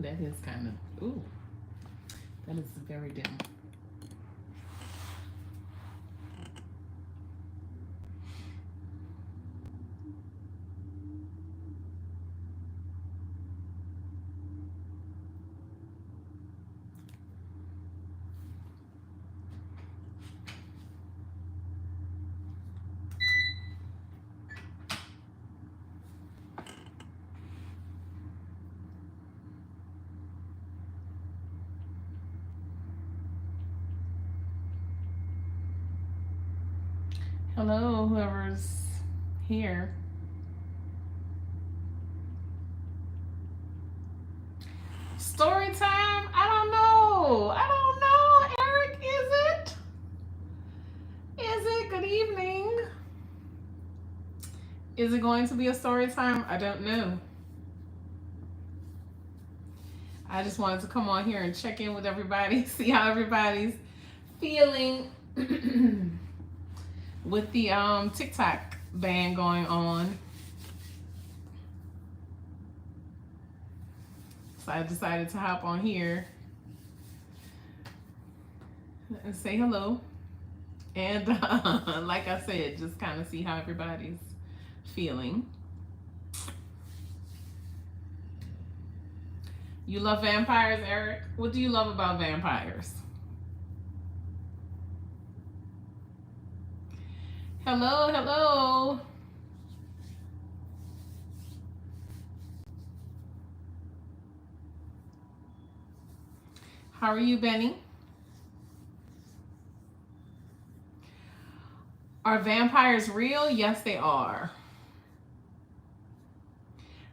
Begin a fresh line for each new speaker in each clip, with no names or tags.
that is kind of, ooh, that is very dim. Hello, whoever's here. Story time? I don't know. I don't know. Eric, is it? Is it? Good evening. Is it going to be a story time? I don't know. I just wanted to come on here and check in with everybody, see how everybody's feeling with the TikTok ban going on. So I decided to hop on here and say hello. And like I said, just kind of see how everybody's feeling. You love vampires, Eric? What do you love about vampires? Hello, hello. How are you, Benny? Are vampires real? Yes, they are.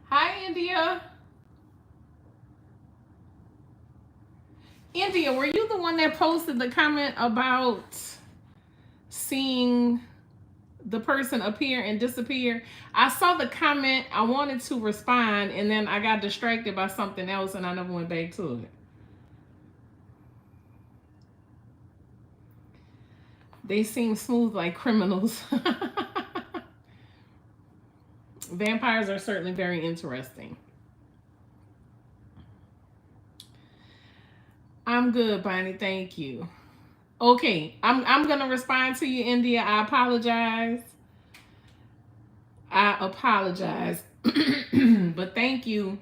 Hi, India. India, were you the one that posted the comment about seeing the person appear and disappear? I saw the comment. I wanted to respond, and then I got distracted by something else, and I never went back to it. They seem smooth like criminals. Vampires are certainly very interesting. I'm good, Bonnie. Thank you. Okay, I'm gonna respond to you, India. I apologize. But thank you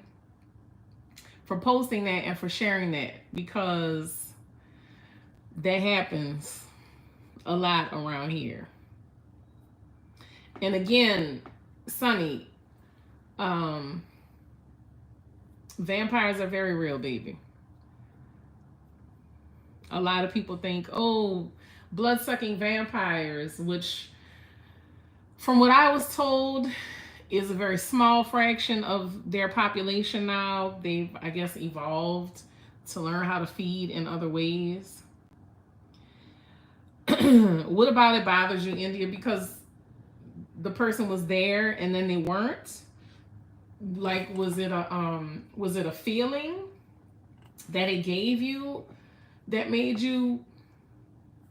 for posting that and for sharing that, because that happens a lot around here. And again, Sunny, vampires are very real, baby. A lot of people think, oh, blood-sucking vampires, which from what I was told is a very small fraction of their population now. They've, I guess, evolved to learn how to feed in other ways. What about it bothers you, India? Because the person was there and then they weren't? Like, was it a feeling that it gave you that made you,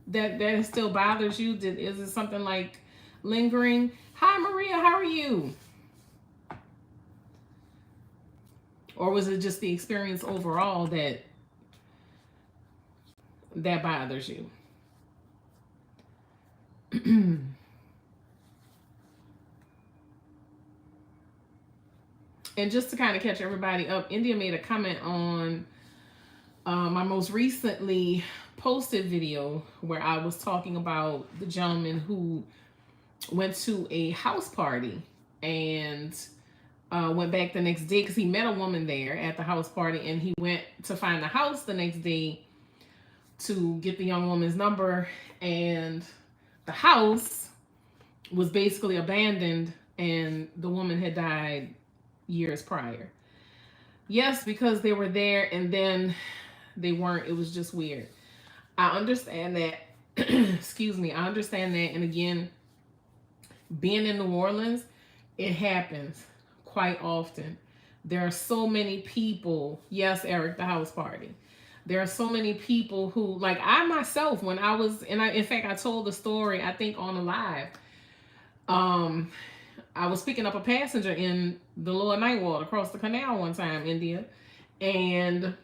that it still bothers you? Is it something like lingering? Hi, Maria, how are you? Or was it just the experience overall that bothers you? And just to kind of catch everybody up, India made a comment on my most recently posted video where I was talking about the gentleman who went to a house party and went back the next day because he met a woman there at the house party, and he went to find the house the next day to get the young woman's number, and the house was basically abandoned and the woman had died years prior. Yes, because they were there and then they weren't. It was just weird. I understand that. Excuse me. I understand that. And again, being in New Orleans, it happens quite often. There are so many people. Yes, Eric, the house party. There are so many people who, like I myself, when I was, in fact, I told the story, I think on a live. I was picking up a passenger in the Lower Ninth Ward across the canal one time, India. And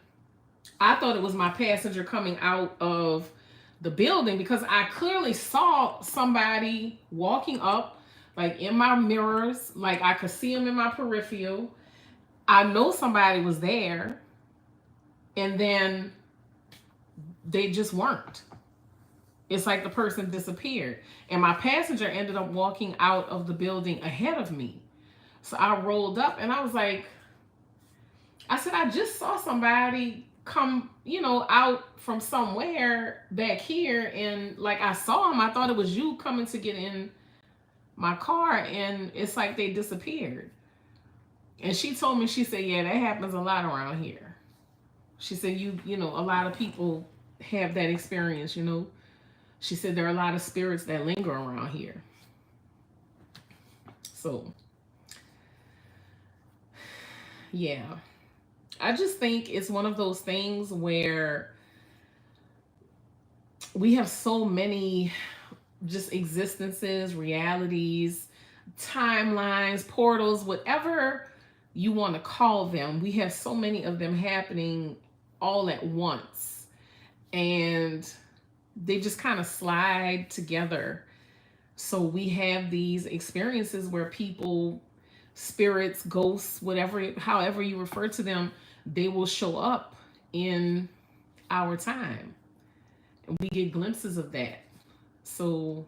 I thought it was my passenger coming out of the building because I clearly saw somebody walking up, like in my mirrors, like I could see them in my peripheral. I know somebody was there, and then they just weren't. It's like the person disappeared. And my passenger ended up walking out of the building ahead of me. So I rolled up and I was like, I said, I just saw somebody come, out from somewhere back here. And like I saw him, I thought it was you coming to get in my car. And it's like they disappeared. And she told me, she said, yeah, that happens a lot around here. She said, a lot of people have that experience, She said there are a lot of spirits that linger around here. So, yeah. I just think it's one of those things where we have so many just existences, realities, timelines, portals, whatever you want to call them. We have so many of them happening all at once. And they just kind of slide together. So we have these experiences where people, spirits, ghosts, whatever, however you refer to them, they will show up in our time. And we get glimpses of that. So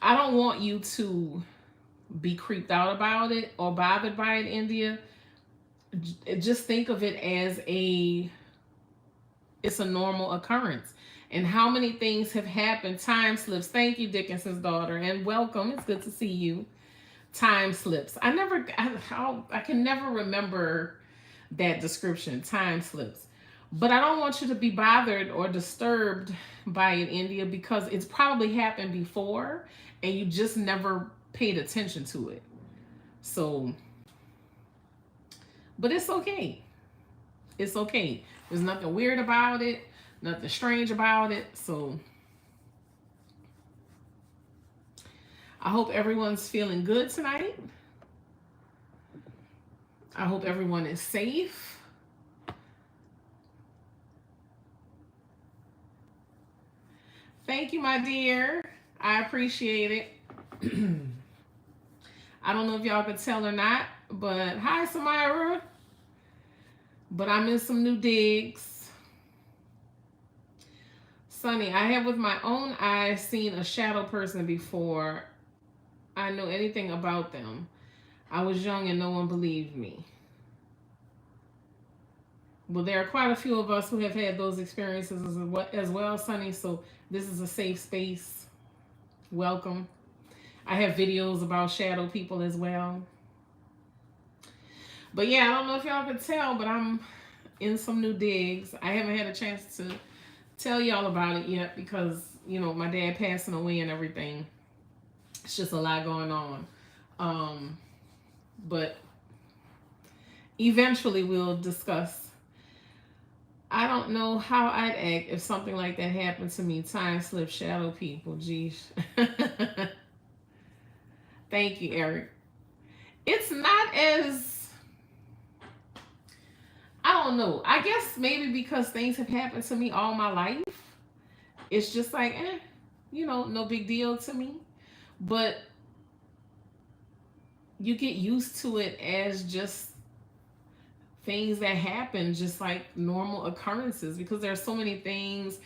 I don't want you to be creeped out about it or bothered by it, India. Just think of it as it's a normal occurrence. And how many things have happened? Time slips. Thank you, Dickinson's daughter, and welcome. It's good to see you. Time slips. I can never remember that description. Time slips. But I don't want you to be bothered or disturbed by it, India, because it's probably happened before and you just never paid attention to it. So, but it's okay. It's okay. There's nothing weird about it, nothing strange about it. So I hope everyone's feeling good tonight. I hope everyone is safe. Thank you, my dear. I appreciate it. I don't know if y'all could tell or not, but hi, Samira. But I'm in some new digs. Sunny, I have with my own eyes seen a shadow person before I know anything about them. I was young and no one believed me. Well, there are quite a few of us who have had those experiences as well, Sunny. So this is a safe space. Welcome. I have videos about shadow people as well. But yeah, I don't know if y'all could tell, but I'm in some new digs. I haven't had a chance to tell y'all about it yet because, my dad passing away and everything. It's just a lot going on. But eventually we'll discuss. I don't know how I'd act if something like that happened to me. Time slip, shadow people. Geez. Thank you, Eric. It's not as, I don't know. I guess maybe because things have happened to me all my life. It's just like, no big deal to me. But you get used to it as just things that happen, just like normal occurrences, because there are so many things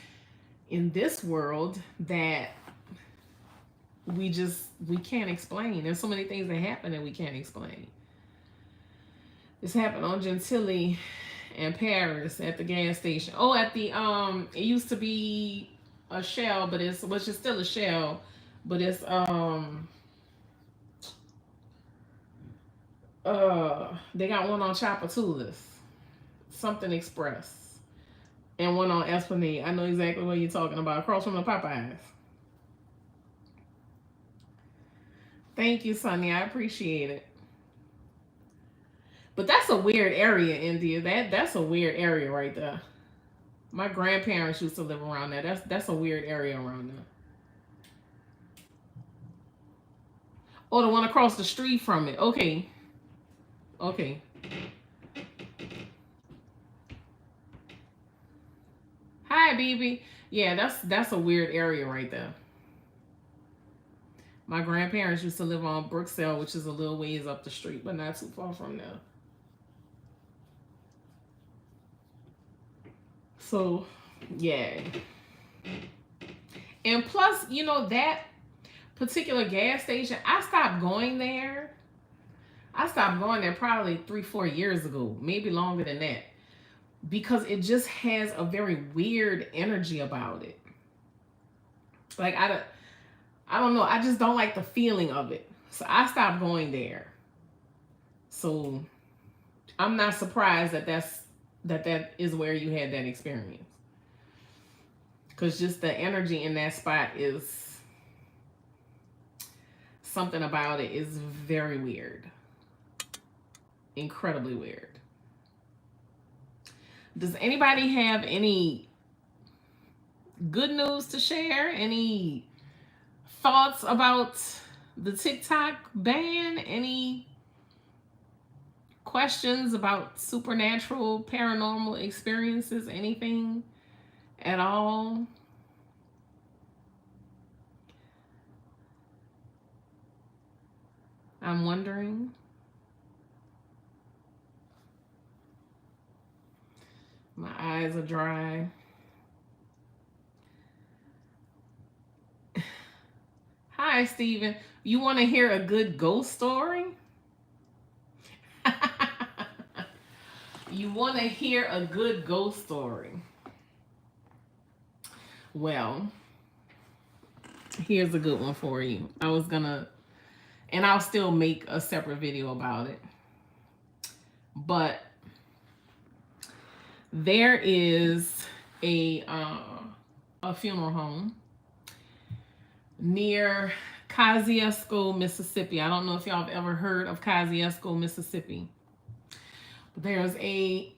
in this world that we can't explain. There's so many things that happen that we can't explain. This happened on Gentilly in Paris at the gas station. Oh, at the it used to be a Shell, but it's still a Shell, but it's they got one on Chapatulas, something Express, and one on Esplanade. I know exactly what you're talking about, across from the Popeyes. Thank you, Sunny. I appreciate it. But that's a weird area, India. That's a weird area right there. My grandparents used to live around there. That's a weird area around there. Oh, the one across the street from it. Okay. Okay. Hi, BB. Yeah, that's a weird area right there. My grandparents used to live on Brookdale, which is a little ways up the street, but not too far from there. So, yeah. And plus, that particular gas station, I stopped going there. I stopped going there probably 3, 4 years ago, maybe longer than that, because it just has a very weird energy about it. Like I don't know. I just don't like the feeling of it. So I stopped going there. So I'm not surprised that is where you had that experience. Cause just the energy in that spot is something about it is very weird. Incredibly weird. Does anybody have any good news to share? Any thoughts about the TikTok ban? Any questions about supernatural, paranormal experiences? Anything at all? I'm wondering. My eyes are dry. Hi, Steven. You want to hear a good ghost story? You want to hear a good ghost story? Well, here's a good one for you. And I'll still make a separate video about it. But there is a funeral home near Kosciuszko, Mississippi. I don't know if y'all have ever heard of Kosciuszko, Mississippi. But there's a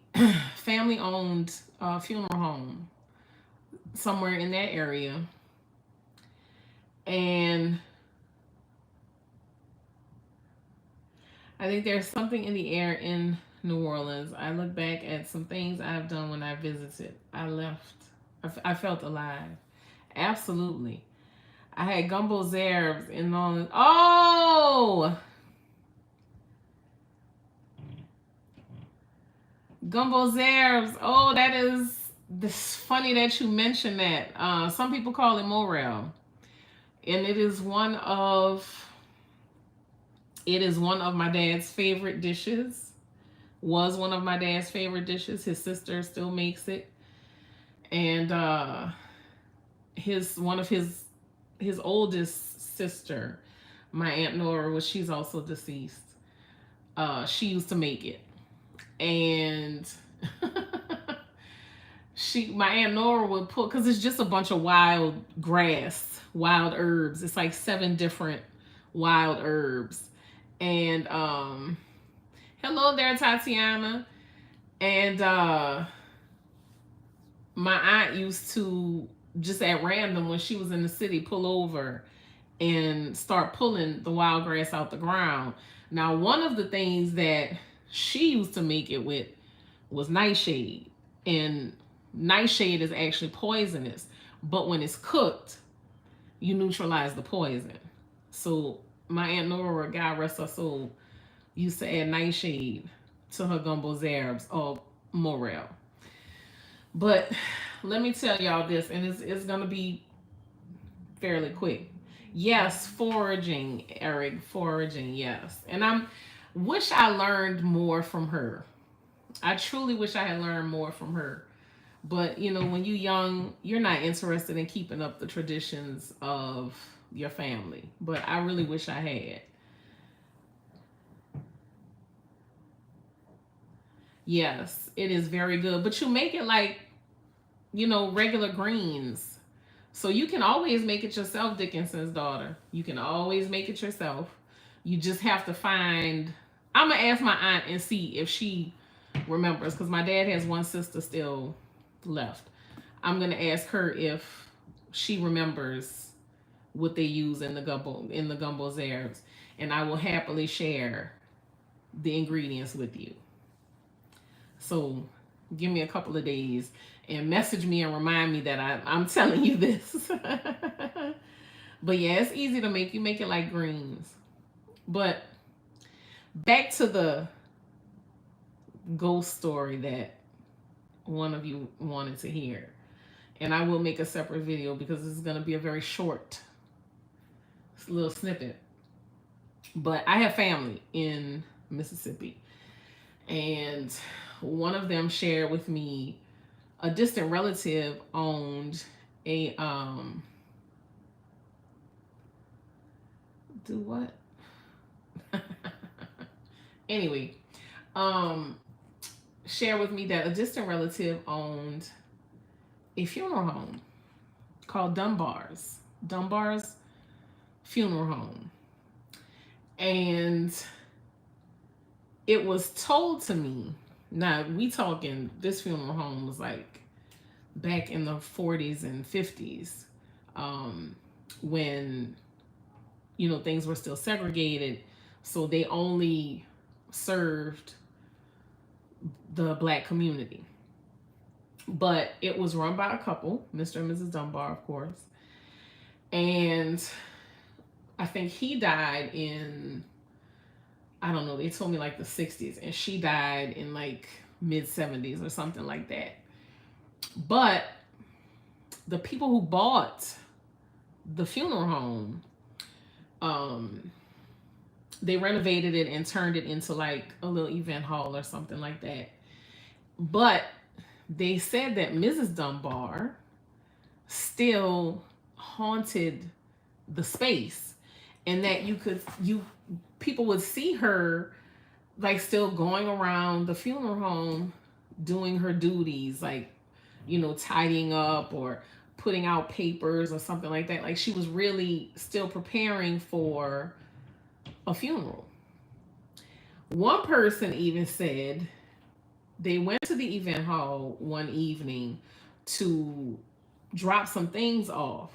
family-owned funeral home somewhere in that area. And I think there's something in the air in New Orleans. I look back at some things I've done when I visited. I felt alive. Absolutely. I had gumbo zerbs in New Orleans. Oh! Gumbo zerbs. Oh, that is this funny that you mentioned that. Some people call it morel. And it is one of my dad's favorite dishes. Was one of my dad's favorite dishes. His sister still makes it. And his oldest sister, my Aunt Nora, she's also deceased. She used to make it. And my Aunt Nora would put, because it's just a bunch of wild grass, wild herbs. It's like 7 different wild herbs. And hello there, Tatiana. And my aunt used to just at random, when she was in the city, pull over and start pulling the wild grass out the ground. Now, one of the things that she used to make it with was nightshade. And nightshade is actually poisonous, but when it's cooked, you neutralize the poison. So my Aunt Nora, God rest her soul, used to add nightshade to her gumbo zerbs or morel. But let me tell y'all this, and it's gonna be fairly quick. Yes, foraging, Eric, foraging, yes. And wish I learned more from her. I truly wish I had learned more from her. But when you're young, you're not interested in keeping up the traditions of your family. But I really wish I had. Yes, it is very good. But you make it like, regular greens. So you can always make it yourself, Dickinson's daughter. You can always make it yourself. You just have to find. I'm going to ask my aunt and see if she remembers, because my dad has one sister still left. I'm going to ask her if she remembers what they use in the gumbo zerbs, and I will happily share the ingredients with you. So give me a couple of days and message me and remind me that I'm telling you this. But yeah, it's easy to make. You make it like greens. But back to the ghost story that one of you wanted to hear. And I will make a separate video because this is going to be a very short little snippet. But I have family in Mississippi. And one of them shared with me a distant relative owned a do what? Anyway, shared with me that a distant relative owned a funeral home called Dunbar's funeral home. And it was told to me, now we talking, this funeral home was like back in the 40s and 50s, when, you know, things were still segregated. So they only served the Black community. But it was run by a couple, Mr. and Mrs. Dunbar, of course. And I think he died in, I don't know, they told me like the 60s, and she died in like mid 70s or something like that. But the people who bought the funeral home, they renovated it and turned it into like a little event hall or something like that. But they said that Mrs. Dunbar still haunted the space, and that people would see her like still going around the funeral home doing her duties, like, you know, tidying up or putting out papers or something like that. Like she was really still preparing for a funeral. One person even said they went to the event hall one evening to drop some things off,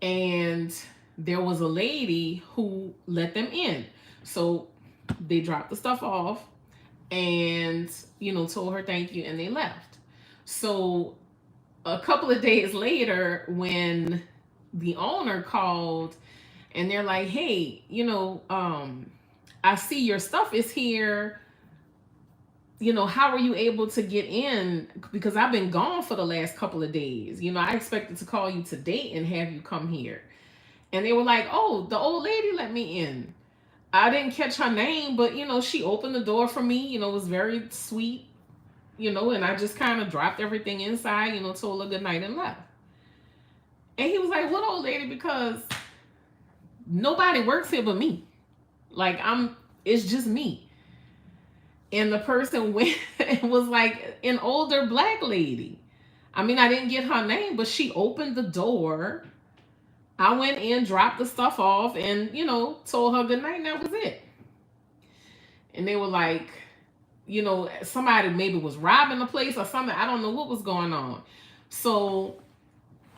and there was a lady who let them in. So they dropped the stuff off and, you know, told her thank you, and they left. So a couple of days later, when the owner called and they're like, hey, you know, I see your stuff is here. You know, how were you able to get in? Because I've been gone for the last couple of days. You know, I expected to call you today and have you come here. And they were like, oh, the old lady let me in. I didn't catch her name, but, you know, she opened the door for me. You know, it was very sweet, you know, and I just kind of dropped everything inside, you know, told her good night and left. And he was like, what old lady? Because nobody works here but me. Like, it's just me. And the person went and was like an older Black lady. I mean, I didn't get her name, but she opened the door. I went in, dropped the stuff off, and, you know, told her good night, and that was it. And they were like, you know, somebody maybe was robbing the place or something. I don't know what was going on. So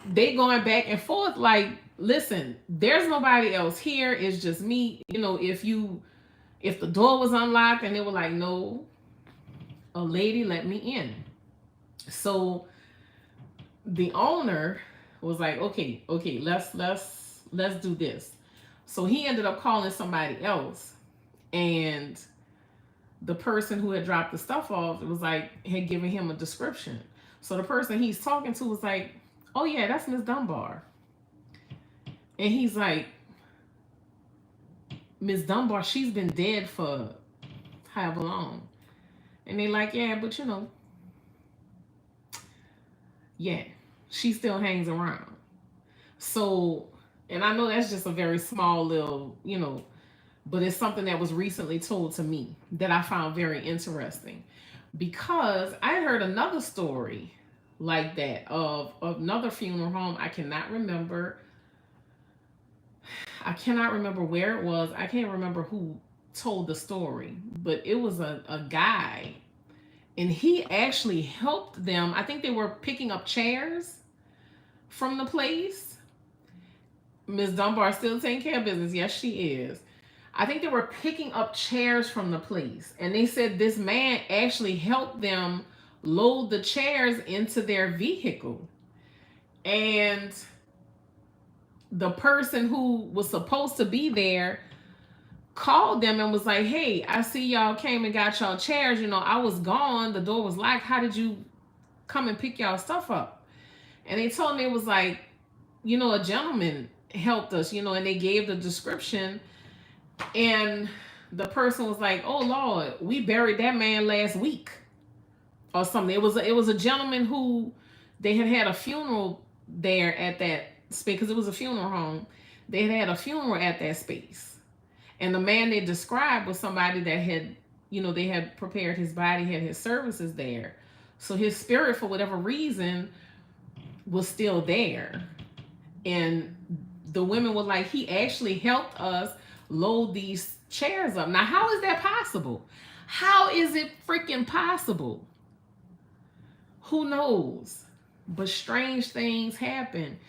they going back and forth like, listen, there's nobody else here. It's just me. You know, if the door was unlocked, and they were like, no, a lady let me in. So the owner was like, okay, let's do this. So he ended up calling somebody else, and the person who had dropped the stuff off, it was like, had given him a description. So the person he's talking to was like, oh yeah, that's Miss Dunbar. And he's like, Miss Dunbar, she's been dead for however long. And they like, yeah, but you know, yeah, she still hangs around. So, and I know that's just a very small little, you know, but it's something that was recently told to me that I found very interesting, because I heard another story like that of another funeral home. I cannot remember where it was. I can't remember who told the story, but it was a guy, and he actually helped them. I think they were picking up chairs from the place. Miss Dunbar still taking care of business. Yes, she is. I think they were picking up chairs from the place, and they said this man actually helped them load the chairs into their vehicle. And the person who was supposed to be there called them and was like, hey, I see y'all came and got y'all chairs. You know, I was gone. The door was locked. How did you come and pick y'all stuff up? And they told me it was like, you know, a gentleman helped us, you know, and they gave the description. And the person was like, oh, Lord, we buried that man last week or something. It was a gentleman who they had a funeral there at that space because it was a funeral home. They had a funeral at that space. And the man they described was somebody that had, you know, they had prepared his body, had his services there. So his spirit, for whatever reason, was still there. And the women were like, he actually helped us load these chairs up. Now, how is that possible? How is it freaking possible? Who knows? But strange things happen.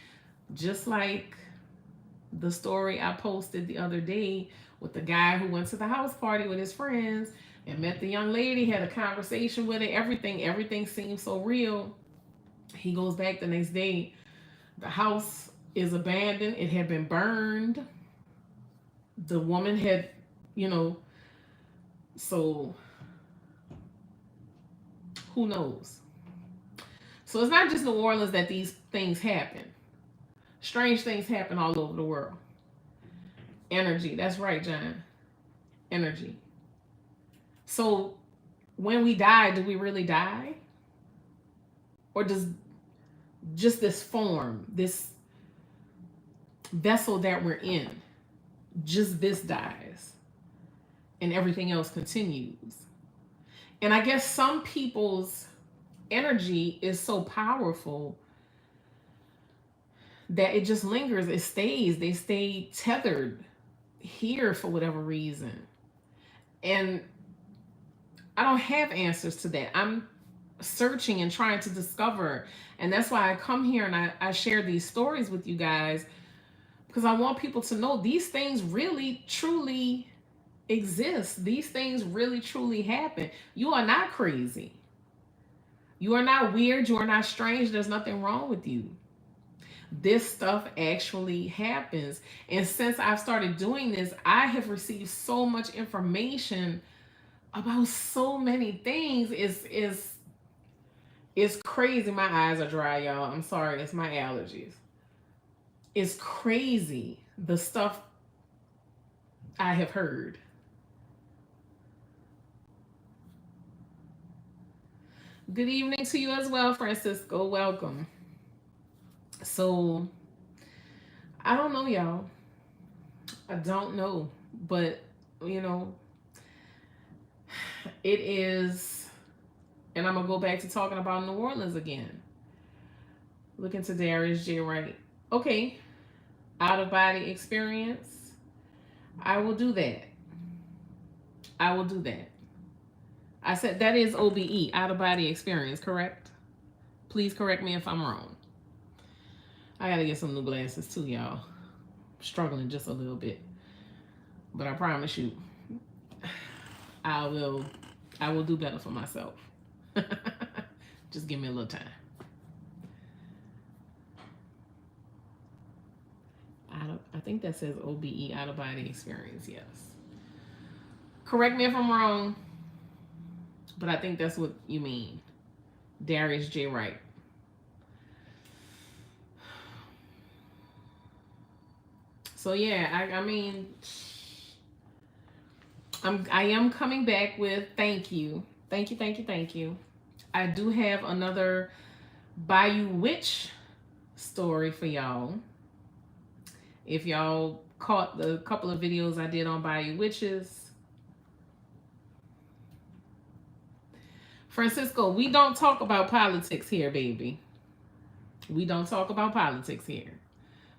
Just like the story I posted the other day with the guy who went to the house party with his friends and met the young lady, had a conversation with her, everything seemed so real. He goes back the next day. The house is abandoned. It had been burned. The woman had, you know, so who knows? So it's not just New Orleans that these things happen. Strange things happen all over the world. Energy. That's right, John. Energy. So when we die, do we really die? Or does just this form, this vessel that we're in, just this dies and everything else continues? And I guess some people's energy is so powerful that it just lingers, it stays, they stay tethered here for whatever reason. And I don't have answers to that. I'm searching and trying to discover. And that's why I come here and I share these stories with you guys, because I want people to know these things really, truly exist. These things really, truly happen. You are not crazy. You are not weird. You are not strange. There's nothing wrong with you. This stuff actually happens. And since I've started doing this, I have received so much information about so many things. It's crazy. My eyes are dry, y'all. I'm sorry. It's my allergies. It's crazy the stuff I have heard. Good evening to you as well, Francisco. Welcome. So, I don't know, y'all. I don't know. But, you know, it is, and I'm going to go back to talking about New Orleans again. Looking to Darius J. Wright. Okay. Out of body experience. I will do that. I will do that. I said that is OBE, out of body experience, correct? Please correct me if I'm wrong. I gotta get some new glasses too, y'all. Struggling just a little bit. But I promise you, I will do better for myself. Just give me a little time. I think that says OBE, out of body experience, yes. Correct me if I'm wrong, but I think that's what you mean. Darius J. Wright. So yeah, I mean, I am coming back with thank you. Thank you. I do have another Bayou witch story for y'all. If y'all caught the couple of videos I did on Bayou witches. Francisco, we don't talk about politics here, baby. We don't talk about politics here.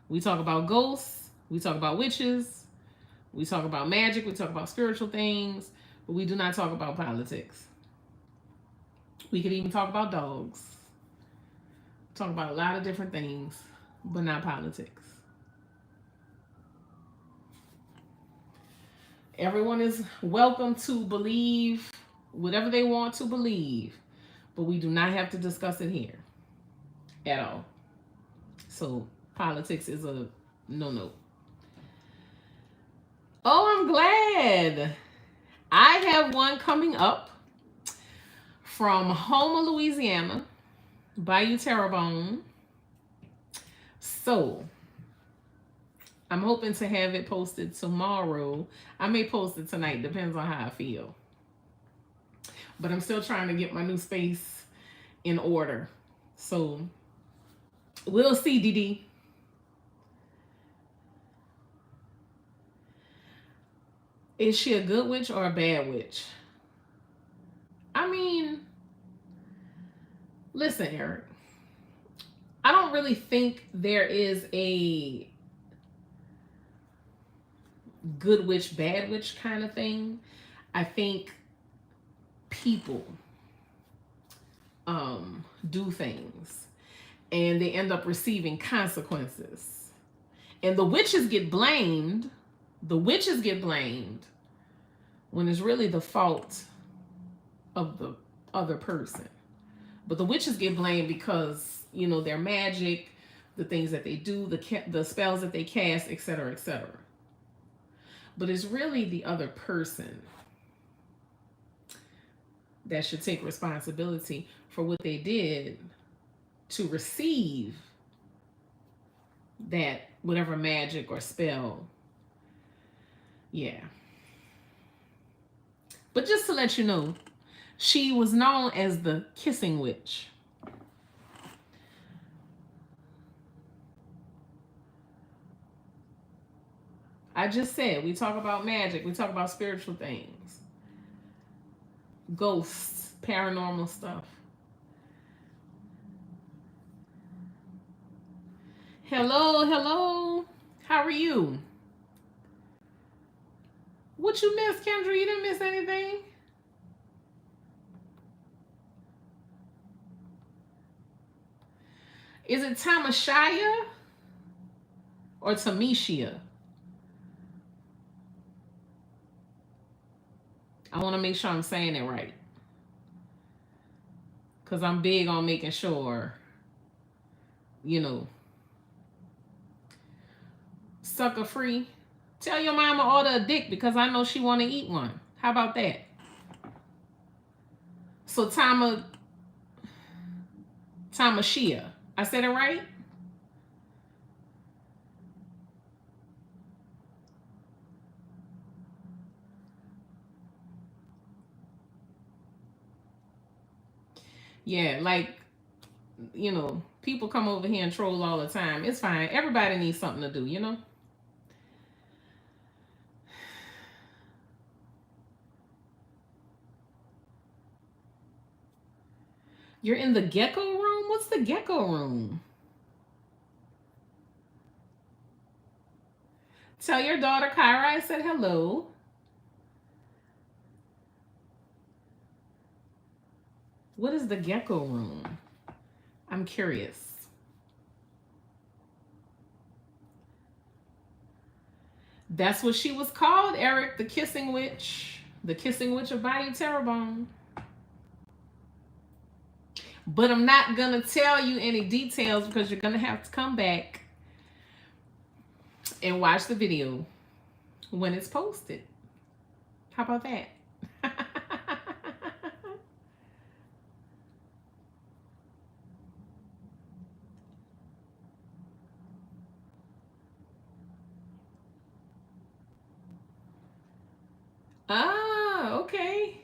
We talk about ghosts. We talk about witches. We talk about magic. We talk about spiritual things. But we do not talk about politics. We could even talk about dogs. Talk about a lot of different things, but not politics. Everyone is welcome to believe whatever they want to believe. but we do not have to discuss it here at all. So politics is a no. Oh, I'm glad. I have one coming up from Houma, Louisiana, Bayou Terrebonne. So I'm hoping to have it posted tomorrow. I may post it tonight, depends on how I feel. But I'm still trying to get my new space in order. So we'll see, DD. Is she a good witch or a bad witch? I mean, listen, Eric. I don't really think there is a good witch, bad witch kind of thing. I think people do things and they end up receiving consequences. And the witches get blamed. The witches get blamed when it's really the fault of the other person. But the witches get blamed because, you know, their magic, the things that they do, the spells that they cast, etc., etc. But it's really the other person that should take responsibility for what they did to receive that whatever magic or spell. Yeah. But just to let you know, she was known as the kissing witch. I just said, we talk about magic, we talk about spiritual things, ghosts, paranormal stuff. Hello. How are you? What you missed, Kendra? You didn't miss anything? Is it Tamashia or Tamishia? I want to make sure I'm saying it right, because I'm big on making sure, you know. Sucker free. Tell your mama order a dick because I know she want to eat one. How about that? So Tamashia. I said it right? Yeah, like, you know, people come over here and troll all the time. It's fine. Everybody needs something to do, you know? You're in the gecko room? What's the gecko room? Tell your daughter Kyra I said hello. What is the gecko room? I'm curious. That's what she was called, Eric, the kissing witch. The kissing witch of Bayou Terrebonne. But I'm not going to tell you any details because you're going to have to come back and watch the video when it's posted. How about that? Ah, okay.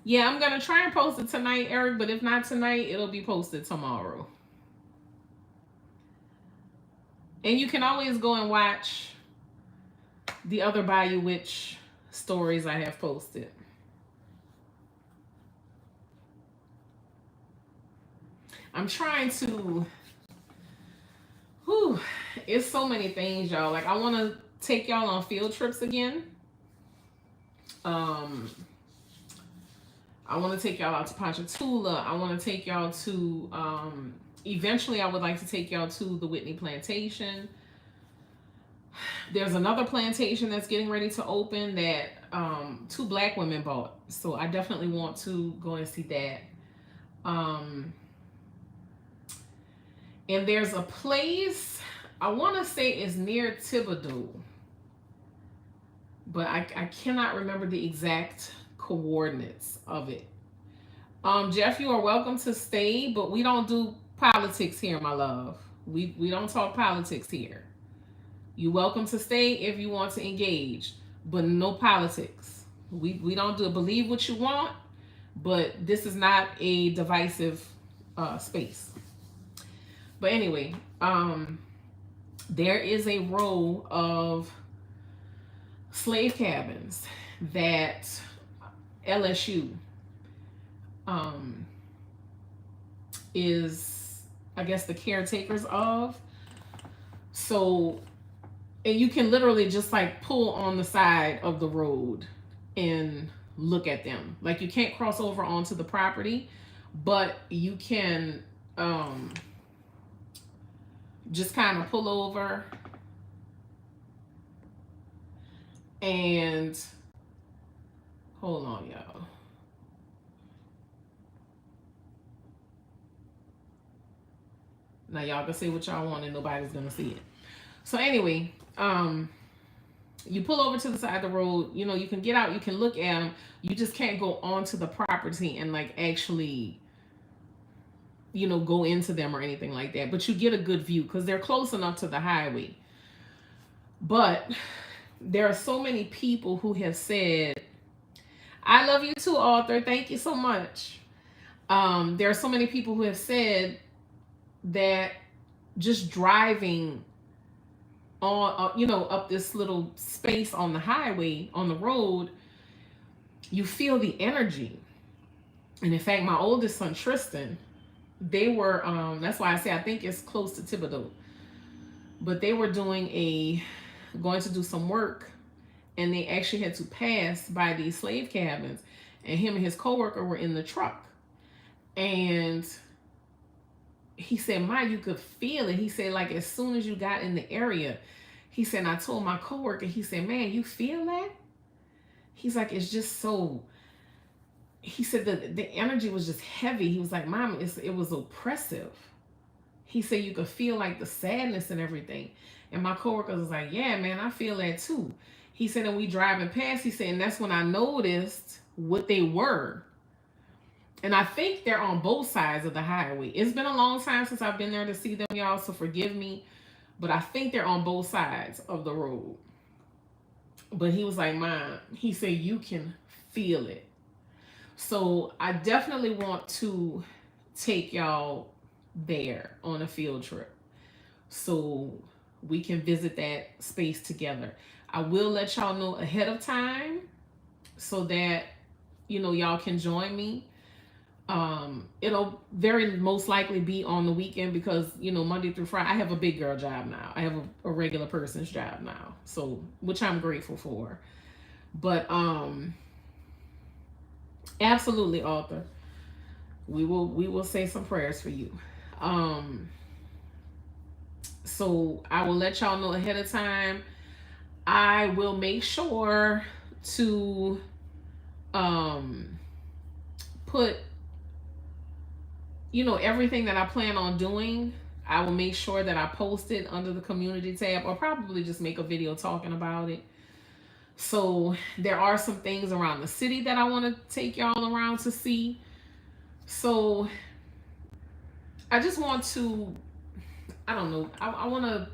Yeah, I'm going to try and post it tonight, Eric, but if not tonight, it'll be posted tomorrow. And you can always go and watch the other Bayou Witch stories I have posted. I'm trying to... Whew, it's so many things, y'all. Like, I want to take y'all on field trips again. I want to take y'all out to Ponchatoula. I want to take y'all to, eventually I would like to take y'all to the Whitney Plantation. There's another plantation that's getting ready to open that two black women bought. So I definitely want to go and see that. Um, and there's a place, I want to say is near Thibodeau, but I cannot remember the exact coordinates of it. Jeff, you are welcome to stay, but we don't do politics here, my love. We don't talk politics here. You're welcome to stay if you want to engage, but no politics. We don't do it. Believe what you want, but this is not a divisive space. But anyway, there is a row of slave cabins that LSU is, I guess, the caretakers of. So, and you can literally just like pull on the side of the road and look at them. Like, you can't cross over onto the property, but you can just kind of pull over and hold on, y'all. Now y'all can say what y'all want and nobody's gonna see it. So anyway, you pull over to the side of the road. You know, you can get out, you can look at them. You just can't go onto the property and like actually, you know, go into them or anything like that. But you get a good view because they're close enough to the highway. But there are so many people who have said, I love you too, Arthur. Thank you so much. There are so many people who have said that just driving on, you know, up this little space on the highway, on the road, you feel the energy. And in fact, my oldest son, Tristan, they were, that's why I say I think it's close to Thibodeau, but they were going to do some work, and they actually had to pass by these slave cabins, and him and his coworker were in the truck. And he said, Ma, you could feel it. He said, like, as soon as you got in the area, he said, and I told my coworker, he said, man, you feel that? He's like, it's just so, he said the energy was just heavy. He was like, Mom, it was oppressive. He said, you could feel like the sadness and everything. And my coworker was like, yeah, man, I feel that too. He said, and we driving past, he said, and that's when I noticed what they were. And I think they're on both sides of the highway. It's been a long time since I've been there to see them, y'all, so forgive me. But I think they're on both sides of the road. But he was like, Mom, he said, you can feel it. So I definitely want to take y'all there on a field trip so we can visit that space together. I will let y'all know ahead of time so that, you know, y'all can join me. It'll very most likely be on the weekend because, you know, Monday through Friday, I have a big girl job now. I have a regular person's job now. So, which I'm grateful for. But, absolutely, Arthur. We will say some prayers for you. So I will let y'all know ahead of time. I will make sure to, put, you know, everything that I plan on doing. I will make sure that I post it under the community tab, or probably just make a video talking about it. So there are some things around the city that I want to take y'all around to see. So I just want to, I don't know, I want to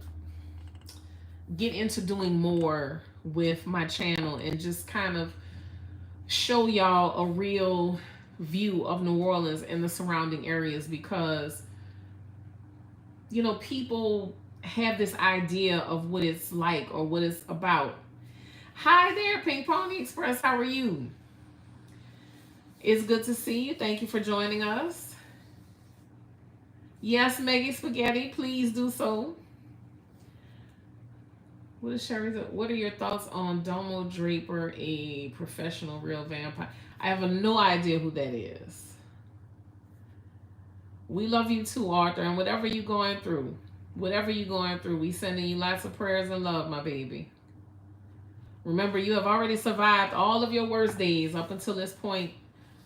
get into doing more with my channel and just kind of show y'all a real view of New Orleans and the surrounding areas, because, you know, people have this idea of what it's like or what it's about. Hi there, Pink Pony Express. How are you? It's good to see you. Thank you for joining us. Yes, Maggie Spaghetti, please do so. What is Sherry's? What are your thoughts on Domo Draper, a professional real vampire? I have no idea who that is. We love you too, Arthur, and whatever you're going through, Whatever you're going through, we sending you lots of prayers and love, my baby. Remember, you have already survived all of your worst days up until this point.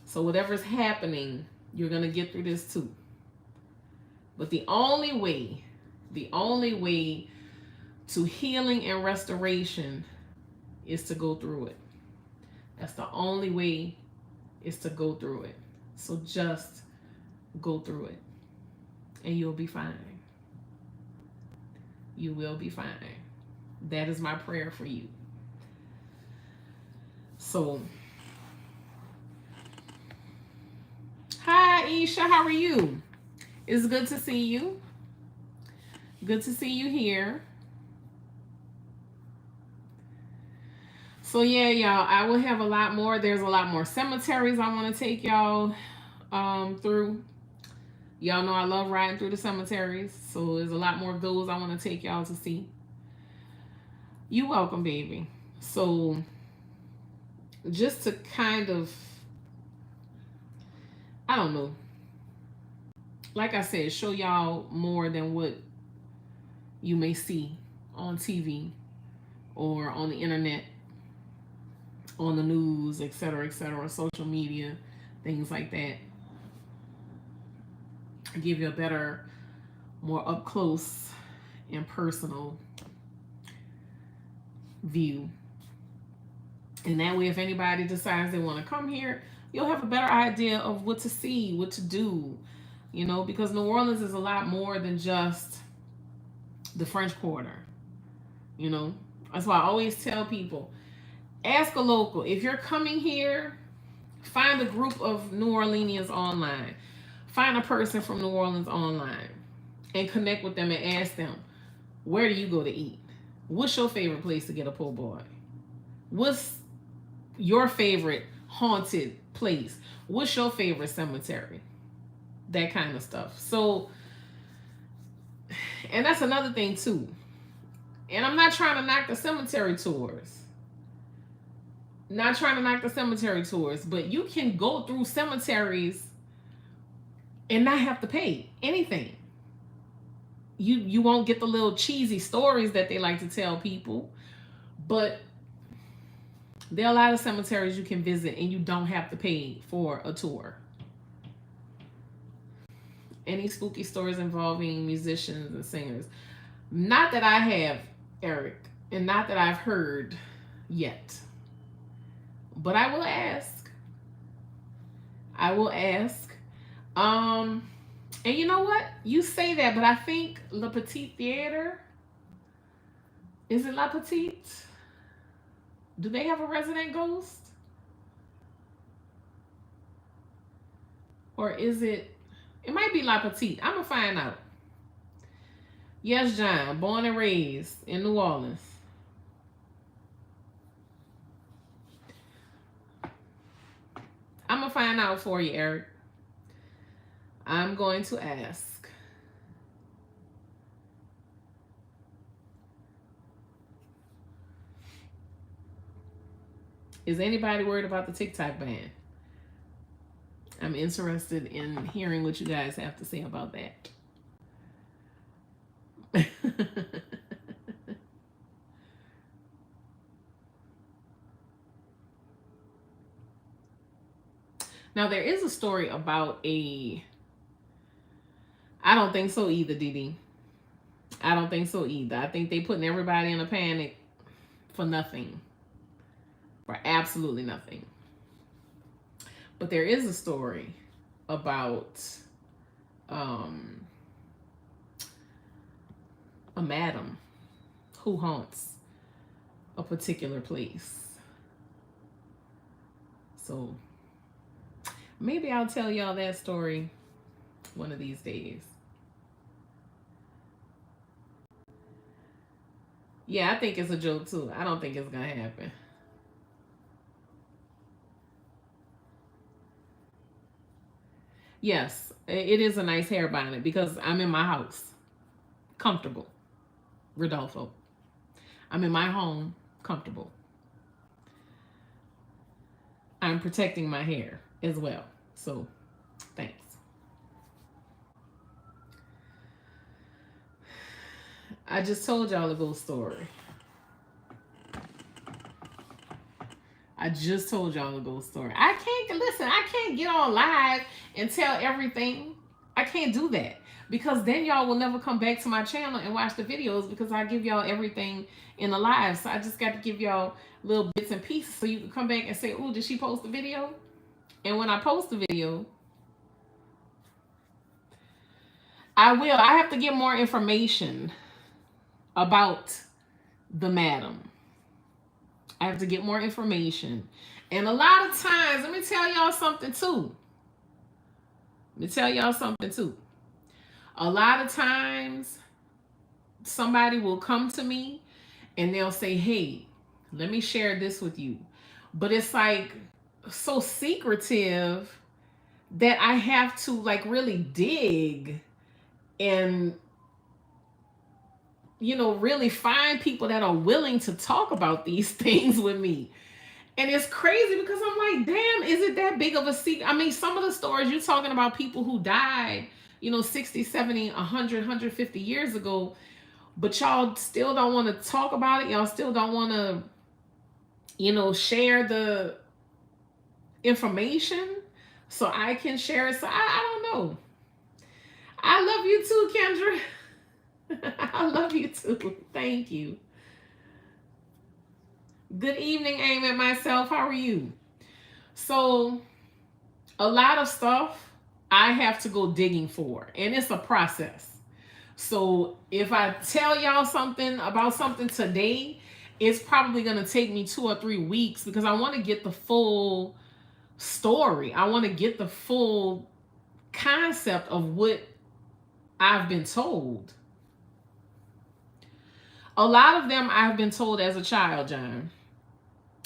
So whatever's happening, you're going to get through this too. But the only way to healing and restoration is to go through it. That's the only way, is to go through it. So just go through it and you'll be fine. You will be fine. That is my prayer for you. So, hi Isha, how are you? It's good to see you. Good to see you here. So yeah, y'all, I will have a lot more. There's a lot more cemeteries I want to take y'all through. Y'all know I love riding through the cemeteries. So there's a lot more of those I want to take y'all to see. You welcome, baby. So just to kind of, I don't know, like I said, show y'all more than what you may see on TV or on the internet, on the news, etc., social media, things like that. Give you a better, more up close and personal view. And that way, if anybody decides they want to come here, you'll have a better idea of what to see, what to do, you know, because New Orleans is a lot more than just the French Quarter, you know. That's why I always tell people, ask a local. If you're coming here, find a group of New Orleanians online. Find a person from New Orleans online and connect with them and ask them, where do you go to eat? What's your favorite place to get a po' boy? What's your favorite haunted place? What's your favorite cemetery? That kind of stuff. So, and that's another thing too. And I'm not trying to knock the cemetery tours. Not trying to knock the cemetery tours, but you can go through cemeteries and not have to pay anything. You won't get the little cheesy stories that they like to tell people, but there are a lot of cemeteries you can visit and you don't have to pay for a tour. Any spooky stories involving musicians and singers? Not that I have, Eric, and not that I've heard yet. But I will ask. I will ask. And you know what? You say that, but I think Le Petit Theater, is it La Petite? Do they have a resident ghost? Or is it might be La Petite. I'm going to find out. Yes, John, born and raised in New Orleans. I'm going to find out for you, Eric. I'm going to ask. Is anybody worried about the TikTok ban? I'm interested in hearing what you guys have to say about that. Now, there is a story about I don't think so either, Didi. I don't think so either. I think they putting everybody in a panic for nothing. For absolutely nothing. But there is a story about a madam who haunts a particular place. So maybe I'll tell y'all that story one of these days. Yeah, I think it's a joke too. I don't think it's gonna happen. Yes, it is a nice hair bonnet because I'm in my house. Comfortable. Rodolfo. I'm in my home. Comfortable. I'm protecting my hair as well. So, thanks. I just told y'all a ghost story. I just told y'all a ghost story. I can't get on live and tell everything. I can't do that because then y'all will never come back to my channel and watch the videos because I give y'all everything in the live. So I just got to give y'all little bits and pieces so you can come back and say, "Oh, did she post the video?" And when I post the video, I have to get more information about the madam. I have to get more information. And a lot of times, let me tell y'all something too. A lot of times, somebody will come to me and they'll say, "Hey, let me share this with you." But it's like so secretive that I have to like really dig and really find people that are willing to talk about these things with me. And it's crazy because I'm like, damn, is it that big of a secret? I mean, some of the stories you're talking about people who died, 60, 70, 100, 150 years ago, but y'all still don't want to talk about it. Y'all still don't want to, share the information so I can share it. So I don't know. I love you too, Kendra. I love you too. Thank you. Good evening, Aim at myself. How are you? So, a lot of stuff I have to go digging for, and it's a process. So, if I tell y'all something about something today, it's probably going to take me 2 or 3 weeks because I want to get the full story. I want to get the full concept of what I've been told. A lot of them I've been told as a child, John.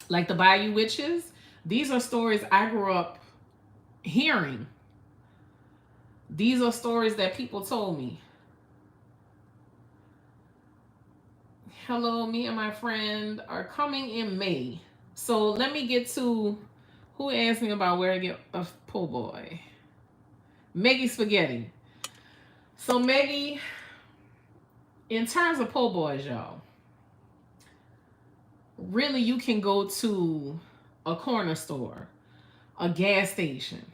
Like the Bayou witches. These are stories I grew up hearing. These are stories that people told me. Hello, me and my friend are coming in May. So let me get to who asked me about where to get a po' boy. Meggie Spaghetti. So Meggie, in terms of po' boys, y'all, really you can go to a corner store, a gas station,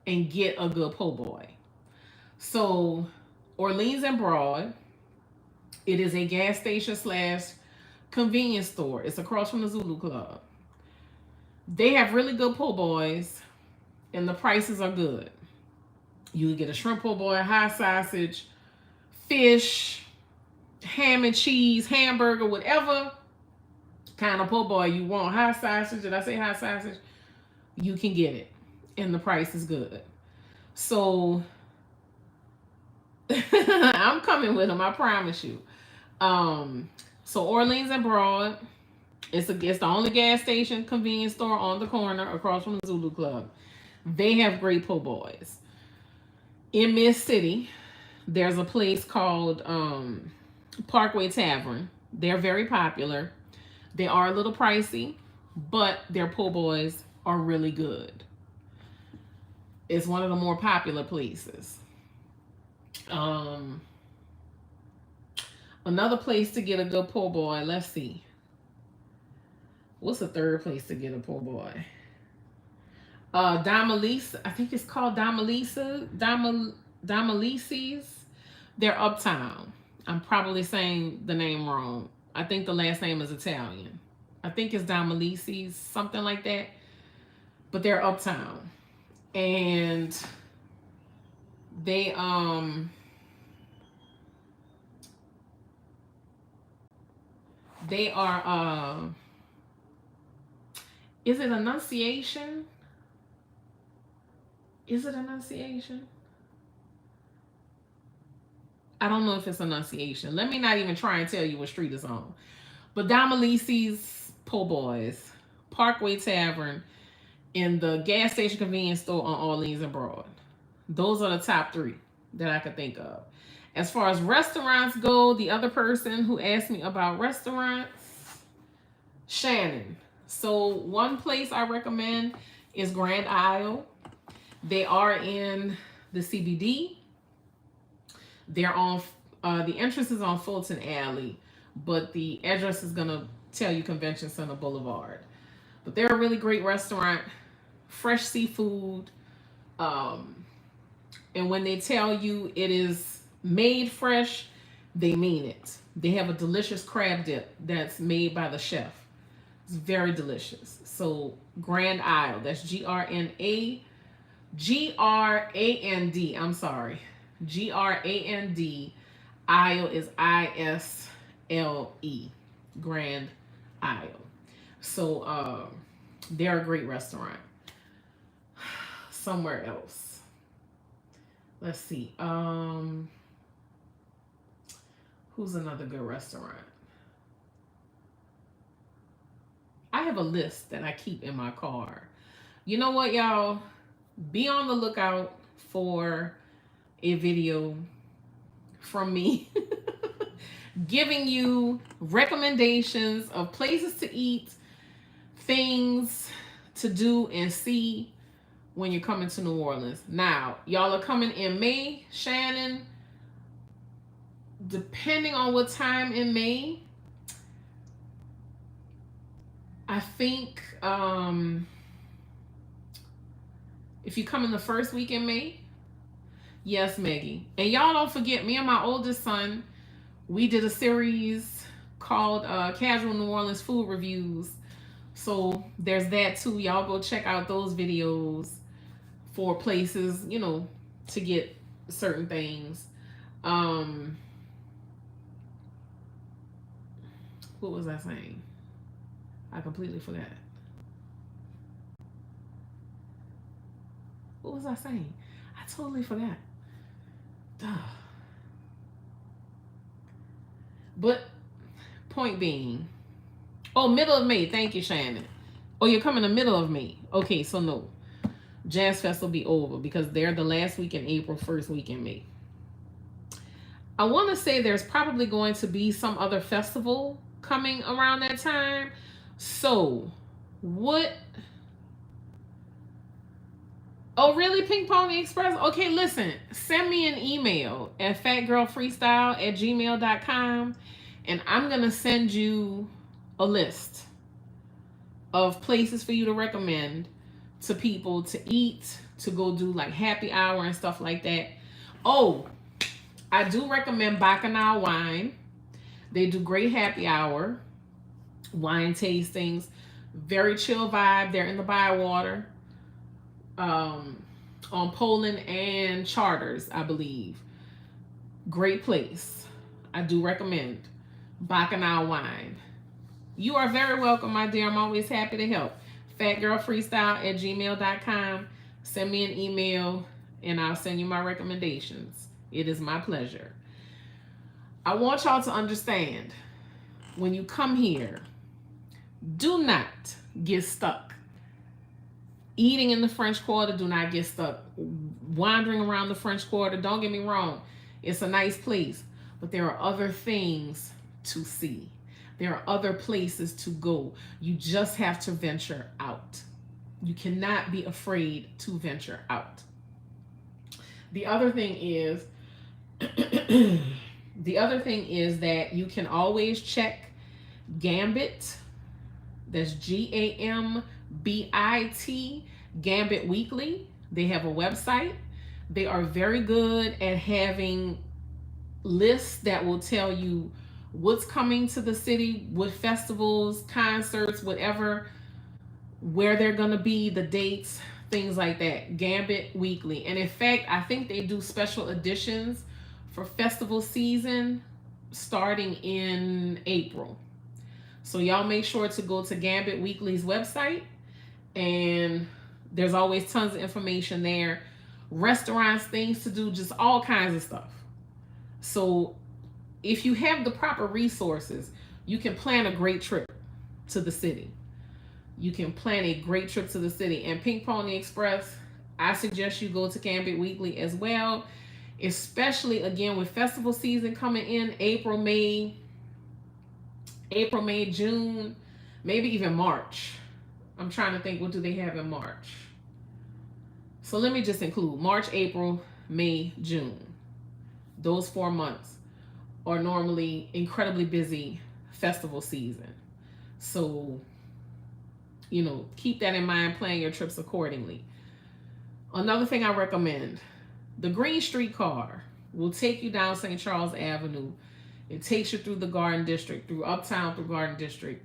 and get a good po' boy. So Orleans and Broad, it is a gas station / convenience store. It's across from the Zulu Club. They have really good po' boys, and the prices are good. You can get a shrimp po' boy, hot sausage, fish, ham and cheese, hamburger, whatever kind of po' boy you want. Hot sausage, did I say hot sausage? You can get it, and the price is good. So I'm coming with them, I promise you. So Orleans and Broad, it's the only gas station convenience store on the corner across from the Zulu Club. They have great po' boys. In Miss City, there's a place called Parkway Tavern. They're very popular. They are a little pricey, but their po' boys are really good. It's one of the more popular places. Another place to get a good po' boy, let's see. What's the third place to get a po' boy? Damalisa, I think it's called Damalisa's. They're uptown. I'm probably saying the name wrong. I think the last name is Italian. I think it's Damalisa's, something like that. But they're uptown. And they are is it Annunciation? Is it Annunciation? I don't know if it's Annunciation. Let me not even try and tell you what street it's on. But Damalisi's po' boys, Parkway Tavern, and the gas station convenience store on Orleans and Broad. Those are the top 3 that I could think of. As far as restaurants go, the other person who asked me about restaurants, Shannon. So one place I recommend is Grand Isle. They are in the CBD. They're on The entrance is on Fulton Alley, but the address is going to tell you Convention Center Boulevard. But they're a really great restaurant, fresh seafood. And when they tell you it is made fresh, they mean it. They have a delicious crab dip that's made by the chef. It's very delicious. So Grand Isle, that's Grand. I'm sorry. Grand. Isle is Isle. Grand Isle. So they're a great restaurant. Somewhere else. Let's see. Who's another good restaurant? I have a list that I keep in my car. You know what, y'all? Be on the lookout for a video from me giving you recommendations of places to eat, things to do and see when you're coming to New Orleans. Now, y'all are coming in May, Shannon. Depending on what time in May, I think if you come in the first week in May, yes, Maggie. And y'all don't forget, me and my oldest son, we did a series called Casual New Orleans Food Reviews. So there's that too. Y'all go check out those videos for places, you know, to get certain things. What was I saying? I completely forgot. What was I saying? I totally forgot. Duh. But point being, oh, middle of May. Thank you, Shannon. Oh, you're coming the middle of May. Okay, so no. Jazz Fest will be over because they're the last week in April, first week in May. I want to say there's probably going to be some other festival coming around that time. So, what? Oh, really, Pink Pony Express? Okay, listen. Send me an email at fatgirlfreestyle@gmail.com, and I'm going to send you a list of places for you to recommend to people to eat, to go do like happy hour and stuff like that. Oh, I do recommend Bacchanal Wine. They do great happy hour, wine tastings, very chill vibe. They're in the Bywater, on Poland and Charters, I believe. Great place. I do recommend Bacchanal Wine. You are very welcome, my dear. I'm always happy to help. fatgirlfreestyle@gmail.com. Send me an email and I'll send you my recommendations. It is my pleasure. I want y'all to understand, when you come here, do not get stuck. Eating in the French Quarter, do not get stuck. Wandering around the French Quarter, don't get me wrong, it's a nice place, but there are other things to see. There are other places to go. You just have to venture out. You cannot be afraid to venture out. The other thing is, that you can always check Gambit. That's GAMBIT, Gambit Weekly. They have a website. They are very good at having lists that will tell you what's coming to the city, what festivals, concerts, whatever, where they're going to be, the dates, things like that. Gambit Weekly. And in fact, I think they do special editions for festival season starting in April. So y'all make sure to go to Gambit Weekly's website, and there's always tons of information there. Restaurants, things to do, just all kinds of stuff. So if you have the proper resources, you can plan a great trip to the city. You can plan a great trip to the city. And Pink Pony Express, I suggest you go to Gambit Weekly as well, especially again with festival season coming in, April, May, June, maybe even March. I'm trying to think, what do they have in March? So let me just include March, April, May, June. Those 4 months are normally incredibly busy festival season. So, keep that in mind, plan your trips accordingly. Another thing I recommend, the Green Streetcar will take you down St. Charles Avenue. It takes you through the Garden District, through Uptown, through Garden District,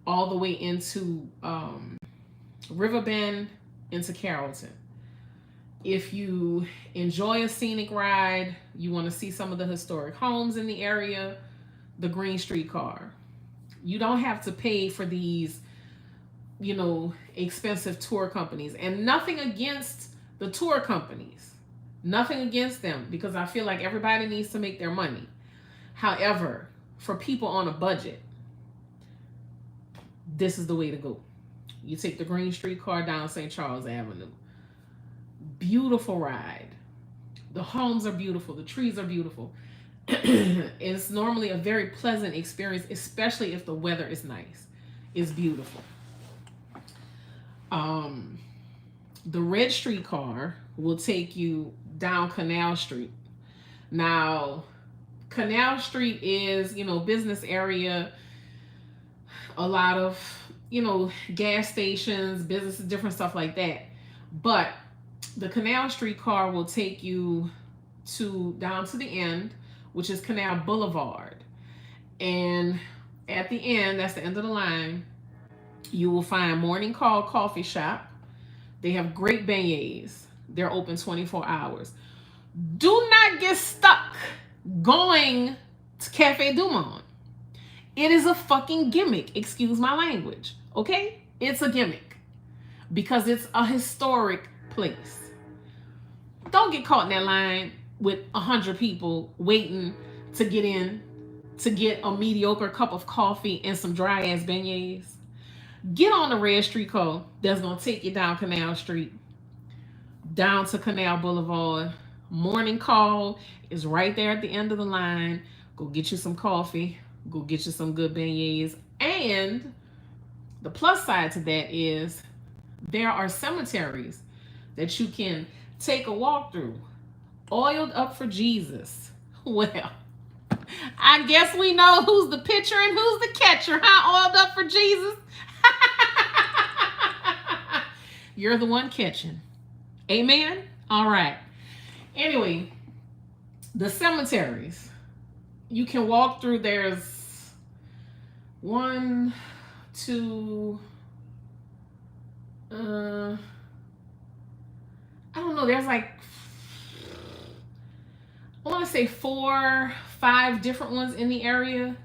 all the way into Riverbend, into Carrollton. If you enjoy a scenic ride, you want to see some of the historic homes in the area, the Green Streetcar. You don't have to pay for these, expensive tour companies. And nothing against the tour companies. Nothing against them, because I feel like everybody needs to make their money. However, for people on a budget, this is the way to go. You take the Green Streetcar down St. Charles Avenue. Beautiful ride. The homes are beautiful. The trees are beautiful. It's normally a very pleasant experience, especially if the weather is nice. It's beautiful. The Red Streetcar will take you down Canal Street. Now, Canal Street is, business area, a lot of, gas stations, businesses, different stuff like that. But the Canal Streetcar will take you down to the end, which is Canal Boulevard. And at the end, that's the end of the line, you will find Morning Call Coffee Shop. They have great beignets. They're open 24 hours. Do not get stuck going to Cafe Du Monde. It is a fucking gimmick. Excuse my language. Okay? It's a gimmick. Because it's a historic place. Don't get caught in that line with 100 people waiting to get in to get a mediocre cup of coffee and some dry ass beignets. Get on the Red Streetcar that's going to take you down Canal Street, down to Canal Boulevard. Morning Call is right there at the end of the line. Go get you some coffee. Go get you some good beignets. And the plus side to that is there are cemeteries that you can take a walk through. Oiled up for Jesus. Well, I guess we know who's the pitcher and who's the catcher, huh? Oiled up for Jesus. You're the one catching. Amen? All right. Anyway, the cemeteries. You can walk through. There's 1, 2, I don't know. There's like, I want to say 4, 5 different ones in the area.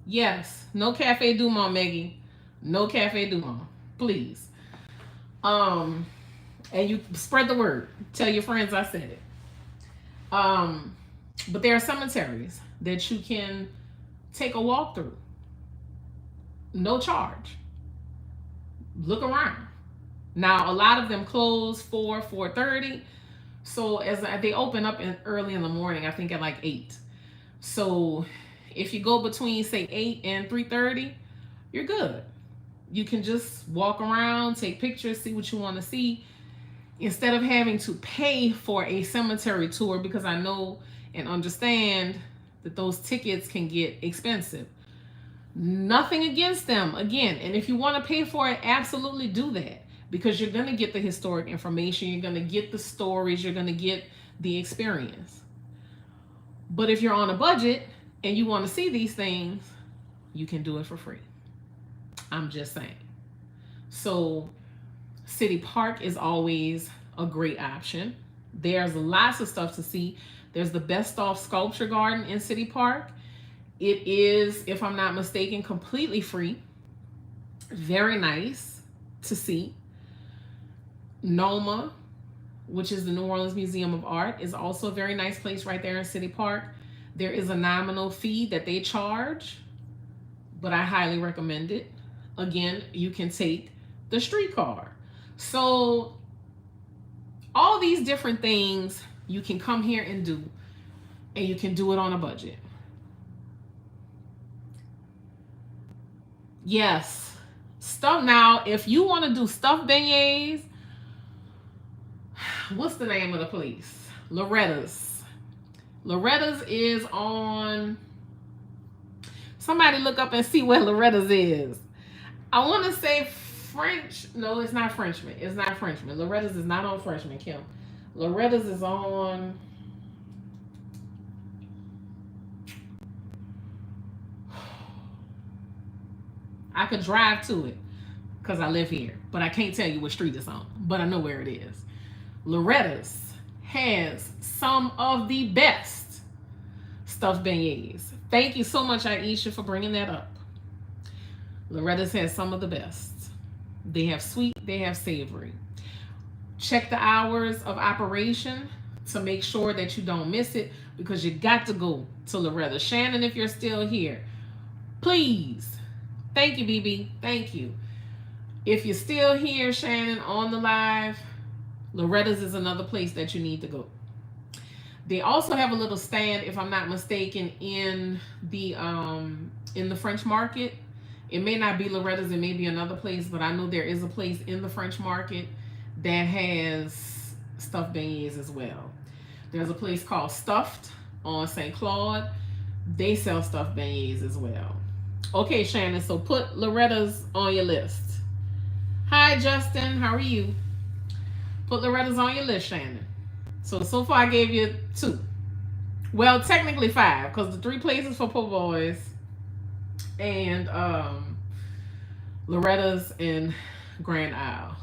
Yes. No Cafe Du Monde, Maggie. No Cafe Du Monde. Please. And you spread the word. Tell your friends I said it. But there are cemeteries that you can take a walk through. No charge. Look around. Now, a lot of them close 4:30. So as they open up early in the morning, I think at like 8. So if you go between, say, 8 and 3:30, you're good. You can just walk around, take pictures, see what you want to see, instead of having to pay for a cemetery tour, because I know and understand that those tickets can get expensive. Nothing against them, again. And if you want to pay for it, absolutely do that, because you're going to get the historic information, you're going to get the stories, you're going to get the experience. But if you're on a budget and you want to see these things, you can do it for free. I'm just saying. So City Park is always a great option. There's lots of stuff to see. There's the Best Off Sculpture Garden in City Park. It is, if I'm not mistaken, completely free. Very nice to see. NOMA, which is the New Orleans Museum of Art, is also a very nice place right there in City Park. There is a nominal fee that they charge, but I highly recommend it. Again, you can take the streetcar. So all these different things you can come here and do, and you can do it on a budget. Yes. Stuff. Now, if you want to do stuffed beignets, what's the name of the place? Loretta's. Loretta's is on. Somebody look up and see where Loretta's is. I want to say French. No, it's not Frenchman. It's not Frenchman. Loretta's is not on Frenchman, Kim. Loretta's is on. I could drive to it because I live here, but I can't tell you what street it's on. But I know where it is. Loretta's has some of the best stuffed beignets. Thank you so much, Aisha, for bringing that up. Loretta's has some of the best. They have sweet, they have savory. Check the hours of operation to make sure that you don't miss it, because you got to go to Loretta. Shannon, if you're still here, please. Thank you, BB. Thank you. If you're still here, Shannon, on the live, Loretta's is another place that you need to go. They also have a little stand, if I'm not mistaken, in the French Market. It may not be Loretta's, it may be another place, but I know there is a place in the French Market that has stuffed beignets as well. There's a place called Stuffed on St. Claude. They sell stuffed beignets as well. Okay, Shannon, so put Loretta's on your list. Hi, Justin. How are you? Put Loretta's on your list, Shannon. So far I gave you 2. Well, technically 5, because the 3 places for po' boys and Loretta's and Grand Isle.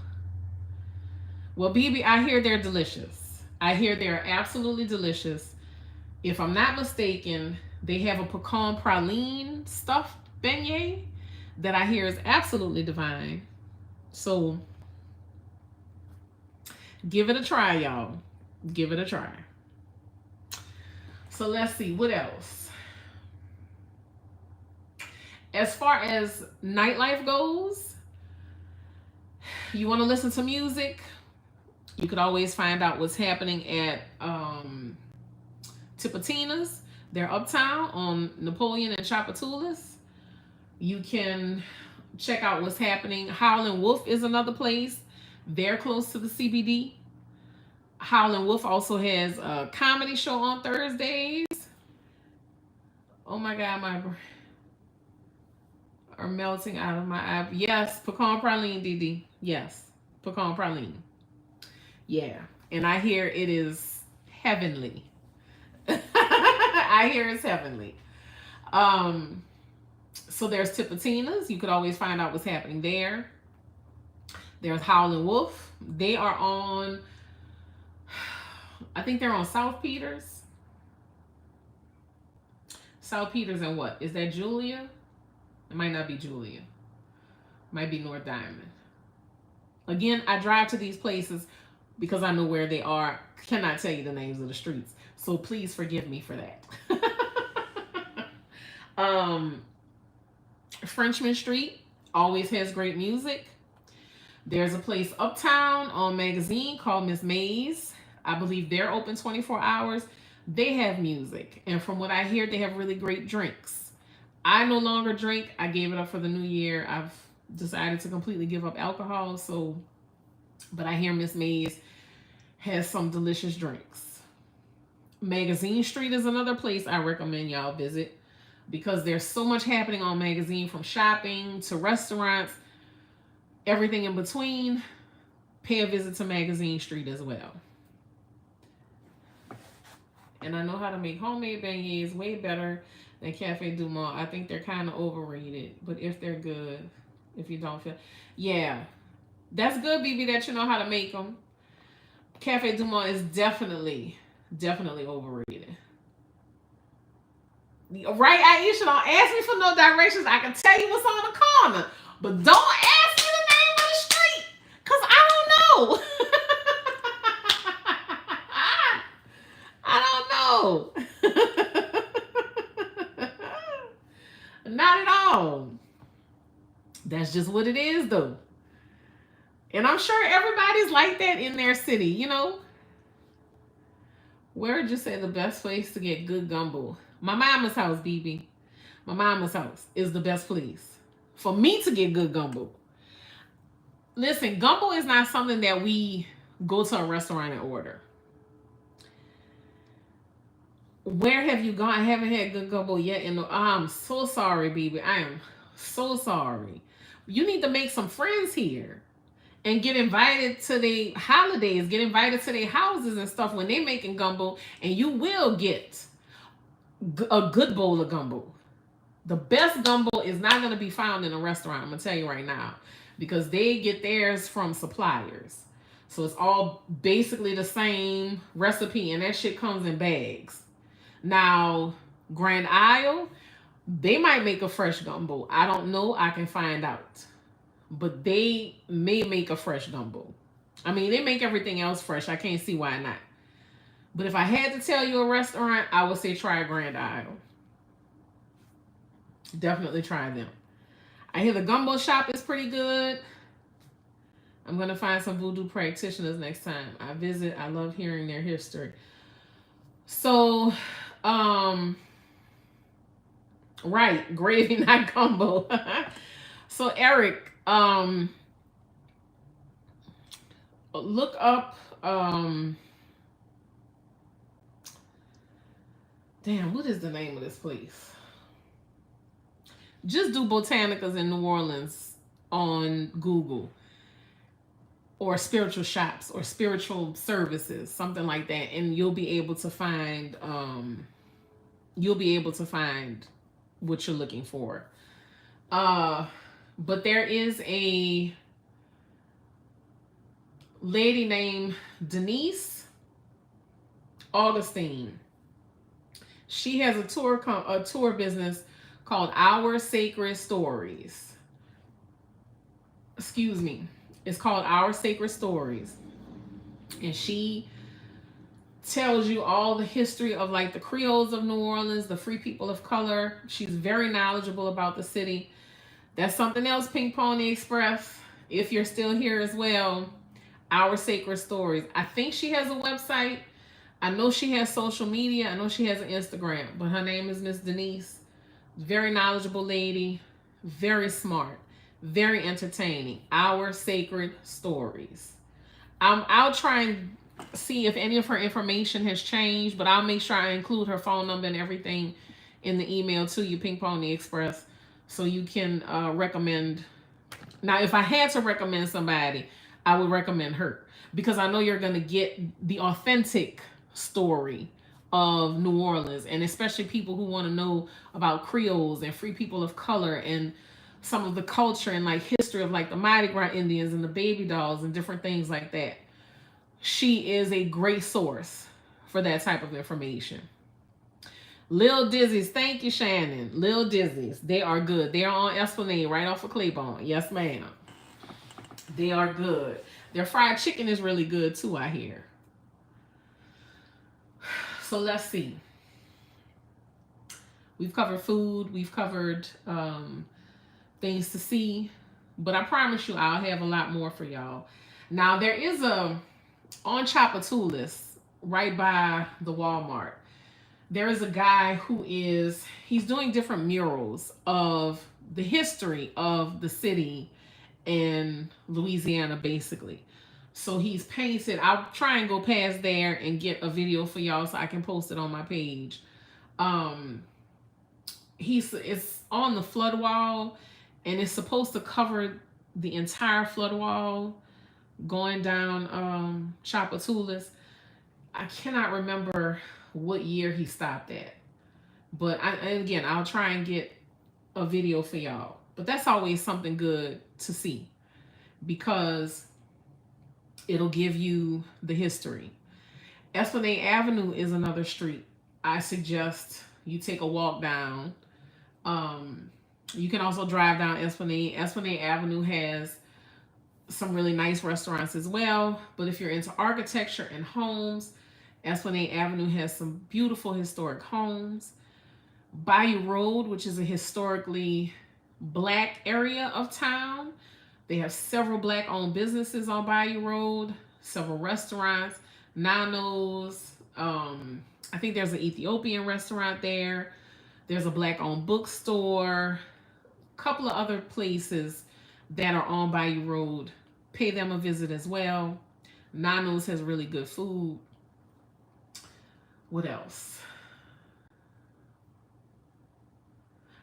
Well, BB, I hear they're delicious. I hear they're absolutely delicious. If I'm not mistaken, they have a pecan praline stuffed beignet that I hear is absolutely divine. So give it a try, y'all. Give it a try. So let's see, what else? As far as nightlife goes, you want to listen to music, you could always find out what's happening at Tipitina's. They're uptown on Napoleon and Chapatulas. You can check out what's happening. Howlin' Wolf is another place. They're close to the CBD. Howlin' Wolf also has a comedy show on Thursdays. Oh my God, my are melting out of my eye. Yes, pecan praline, DD. Yes, pecan praline. Yeah, and I hear it is heavenly. I hear it's heavenly. So there's Tipitina's. You could always find out what's happening there. There's Howlin' Wolf. They are on, I think they're on South Peters. South Peters and what? Is that Julia? It might not be Julia. It might be North Diamond. Again, I drive to these places because I know where they are. Cannot tell you the names of the streets. So please forgive me for that. Frenchman Street always has great music. There's a place uptown on Magazine called Miss Mays. I believe they're open 24 hours. They have music. And from what I hear, they have really great drinks. I no longer drink. I gave it up for the new year. I've decided to completely give up alcohol. But I hear Miss Mays has some delicious drinks. Magazine Street is another place I recommend y'all visit, because there's so much happening on Magazine, from shopping to restaurants, everything in between. Pay a visit to Magazine Street as well. And I know how to make homemade beignets way better than Cafe Du Monde. I think they're kind of overrated, but if they're good, if you don't feel, yeah, that's good, BB, that you know how to make them. Cafe Du Monde is definitely overrated. Right, Aisha? Don't ask me for no directions. I can tell you what's on the corner, but don't ask me the name of the street, because I don't know. I don't know. Not at all. That's just what it is, though. And I'm sure everybody's like that in their city, you know. Where would you say the best place to get good gumbo? My mama's house, BB. My mama's house is the best place for me to get good gumbo. Listen, gumbo is not something that we go to a restaurant and order. Where have you gone? I haven't had good gumbo yet. And I'm so sorry, baby. I am so sorry. You need to make some friends here and get invited to the holidays, get invited to their houses and stuff when they making gumbo, and you will get a good bowl of gumbo. The best gumbo is not going to be found in a restaurant. I'm going to tell you right now, because they get theirs from suppliers. So it's all basically the same recipe, and that shit comes in bags. Now, Grand Isle, they might make a fresh gumbo. I don't know. I can find out. But they may make a fresh gumbo. I mean, they make everything else fresh. I can't see why not. But if I had to tell you a restaurant, I would say try Grand Isle. Definitely try them. I hear the gumbo shop is pretty good. I'm going to find some voodoo practitioners next time I visit. I love hearing their history. So, right, gravy, not gumbo. So, Eric, look up, damn, what is the name of this place? Just do Botanicas in New Orleans on Google, or spiritual shops or spiritual services, something like that, and you'll be able to find what you're looking for. But there is a lady named Denise Augustine. She has a tour business called Our Sacred Stories. Excuse me. It's called Our Sacred Stories. And she tells you all the history of like the Creoles of New Orleans, the free people of color. She's very knowledgeable about the city. That's something else, Pink Pony Express. If you're still here as well, Our Sacred Stories. I think she has a website. I know she has social media. I know she has an Instagram, but her name is Miss Denise. Very knowledgeable lady, very smart, very entertaining. Our Sacred Stories. I'll try and see if any of her information has changed, but I'll make sure I include her phone number and everything in the email to you, Pink Pony Express, so you can recommend. Now, if I had to recommend somebody, I would recommend her, because I know you're going to get the authentic story of New Orleans, and especially people who want to know about Creoles and free people of color and some of the culture and like history of like the Mardi Gras Indians and the baby dolls and different things like that. She is a great source for that type of information. Lil Dizzy's, thank you, Shannon. Lil Dizzy's, they are good. They are on Esplanade, right off of Claiborne. Yes, ma'am. They are good. Their fried chicken is really good too, I hear. So let's see. We've covered food. We've covered things to see. But I promise you, I'll have a lot more for y'all. Now, there is on Chapatulis, right by the Walmart, there is a guy who he's doing different murals of the history of the city in Louisiana, basically. So he's painted. I'll try and go past there and get a video for y'all so I can post it on my page. It's on the flood wall, and it's supposed to cover the entire flood wall going down Chapatulis. I cannot remember what year he stopped at, but I'll try and get a video for y'all. But that's always something good to see, because it'll give you the history. Esplanade Avenue is another street I suggest you take a walk down. You can also drive down Esplanade. Esplanade Avenue has some really nice restaurants as well. But if you're into architecture and homes, Esplanade Avenue has some beautiful historic homes. Bayou Road, which is a historically Black area of town. They have several Black-owned businesses on Bayou Road, several restaurants, Nanos. I think there's an Ethiopian restaurant there. There's a Black-owned bookstore. A couple of other places that are on Bayou Road. Pay them a visit as well. Nanos has really good food. What else?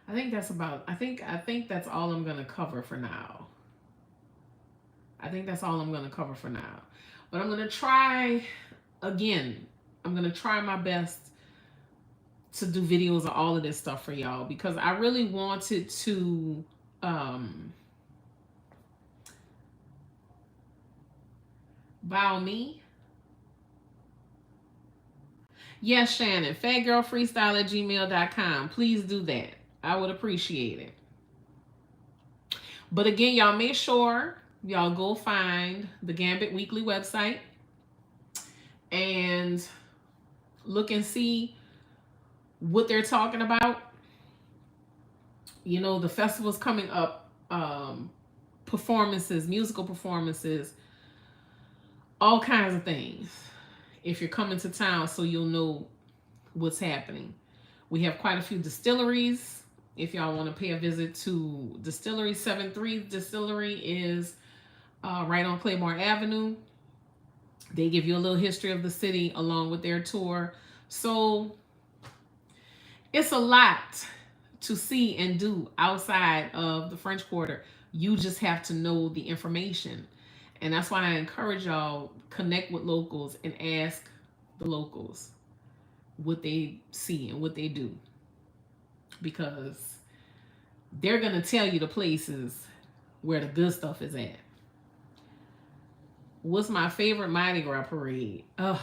I think that's about. I think that's all I'm gonna cover for now. I think that's all I'm gonna cover for now. But I'm gonna try again. I'm gonna try my best to do videos of all of this stuff for y'all because I really wanted to bow me. Yes, Shannon, fatgirlfreestyle@gmail.com. Please do that. I would appreciate it. But again, y'all make sure y'all go find the Gambit Weekly website and look and see what they're talking about. You know, the festival's coming up, performances, musical performances, all kinds of things. If you're coming to town, so you'll know what's happening. We have quite a few distilleries. If y'all want to pay a visit to Distillery 73, Distillery is right on Claymore Avenue. They give you a little history of the city along with their tour. So it's a lot to see and do outside of the French Quarter. You just have to know the information. And that's why I encourage y'all connect with locals and ask the locals what they see and what they do. Because they're going to tell you the places where the good stuff is at. What's my favorite Mardi Gras parade? Oh,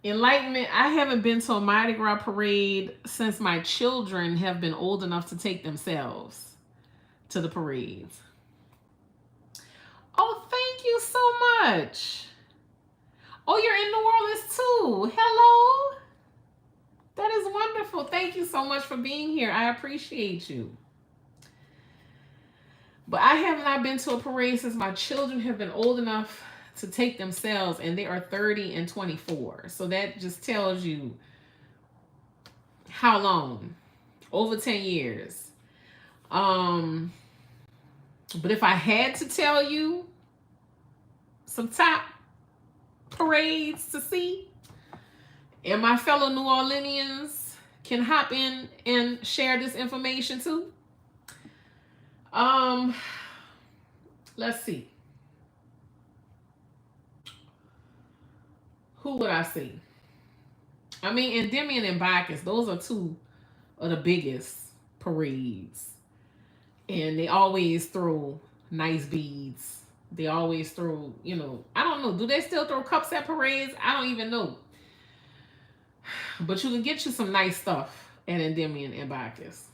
Enlightenment. I haven't been to a Mardi Gras parade since my children have been old enough to take themselves to the parades. Oh, thank you so much. Oh, you're in New Orleans too. Hello. That is wonderful. Thank you so much for being here. I appreciate you. But I have not been to a parade since my children have been old enough to take themselves, and they are 30 and 24. So that just tells you how long. Over 10 years. But if I had to tell you some top parades to see, and my fellow New Orleanians can hop in and share this information too. Let's see. Who would I see? I mean, Endymion and Bacchus, those are two of the biggest parades. And they always throw nice beads. They always throw, you know, I don't know. Do they still throw cups at parades? I don't even know. But you can get you some nice stuff at Endymion and Bacchus.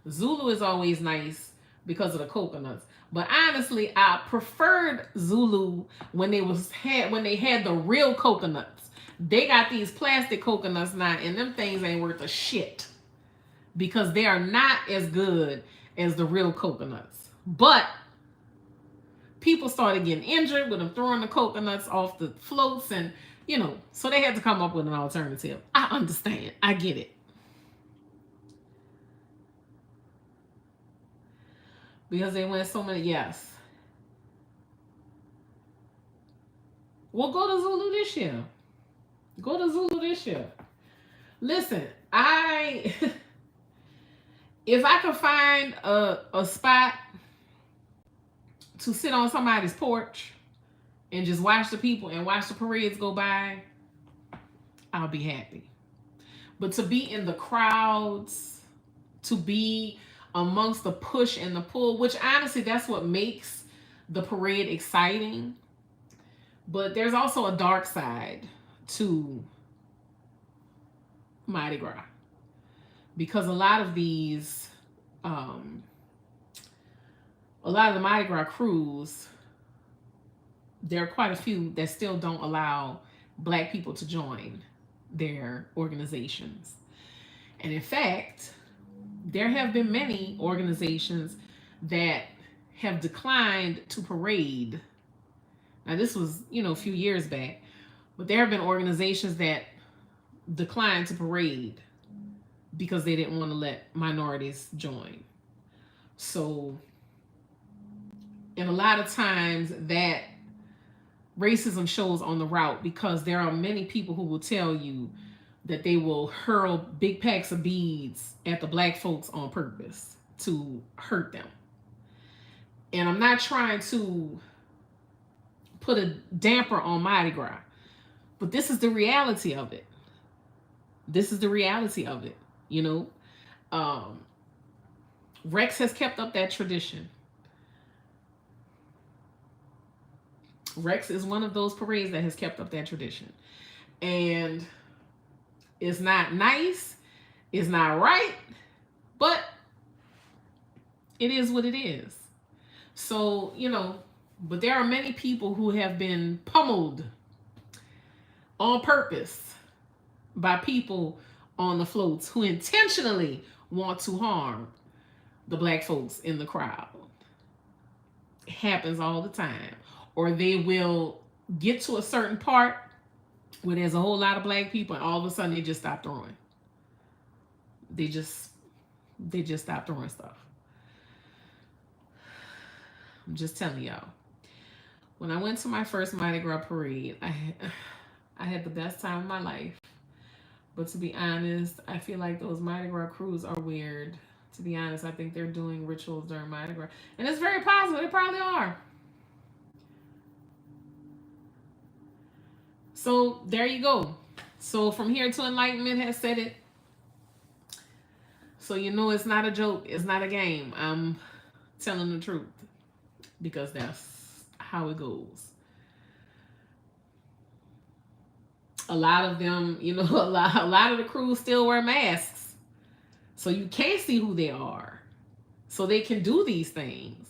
Zulu is always nice because of the coconuts. But honestly, I preferred Zulu when they had the real coconuts. They got these plastic coconuts now, and them things ain't worth a shit because they are not as good as the real coconuts. But people started getting injured with them throwing the coconuts off the floats, and you know, so they had to come up with an alternative. I understand. I get it. Because they went so many, yes. Well, go to Zulu this year. Go to Zulu this year. Listen, if I could find a spot to sit on somebody's porch and just watch the people and watch the parades go by, I'll be happy. But to be in the crowds, to be amongst the push and the pull, which honestly, that's what makes the parade exciting. But there's also a dark side to Mardi Gras. Because a lot of these, a lot of the Mardi Gras crews, there are quite a few that still don't allow Black people to join their organizations. And in fact, there have been many organizations that have declined to parade. Now, this was, you know, a few years back, but there have been organizations that declined to parade because they didn't want to let minorities join. So, and a lot of times that racism shows on the route because there are many people who will tell you that they will hurl big packs of beads at the black folks on purpose to hurt them. And I'm not trying to put a damper on Mardi Gras, but this is the reality of it. This is the reality of it. You know, Rex has kept up that tradition. Rex is one of those parades that has kept up that tradition. And it's not nice, it's not right, but it is what it is. So, you know, but there are many people who have been pummeled on purpose by people on the floats who intentionally want to harm the black folks in the crowd. It happens all the time. Or they will get to a certain part where there's a whole lot of black people and all of a sudden they just stop throwing. They just stop throwing stuff. I'm just telling y'all. When I went to my first Mardi Gras parade, I had the best time of my life. But to be honest, I feel like those Mardi Gras crews are weird. To be honest, I think they're doing rituals during Mardi Gras. And it's very possible. They probably are. So there you go. So From Here to Enlightenment has said it. So you know it's not a joke. It's not a game. I'm telling the truth. Because that's how it goes. A lot of them, you know, a lot of the crews still wear masks. So you can't see who they are. So they can do these things.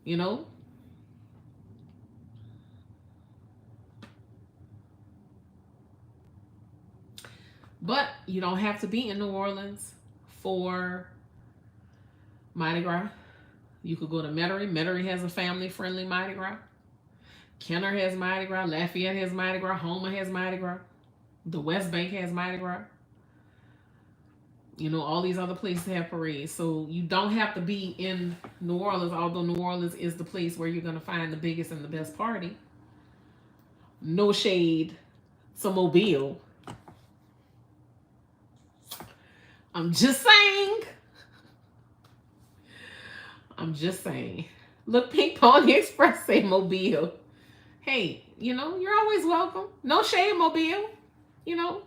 You know? But you don't have to be in New Orleans for Mardi Gras. You could go to Metairie. Metairie has a family-friendly Mardi Gras. Kenner has Mardi Gras. Lafayette has Mardi Gras. Houma has Mardi Gras. The West Bank has Mardi Gras. You know, all these other places have parades. So you don't have to be in New Orleans, although New Orleans is the place where you're going to find the biggest and the best party. No shade to Mobile. I'm just saying. I'm just saying. Look, Pink Pony Express say Mobile. Hey, you know, you're always welcome. No shade, Mobile. You know,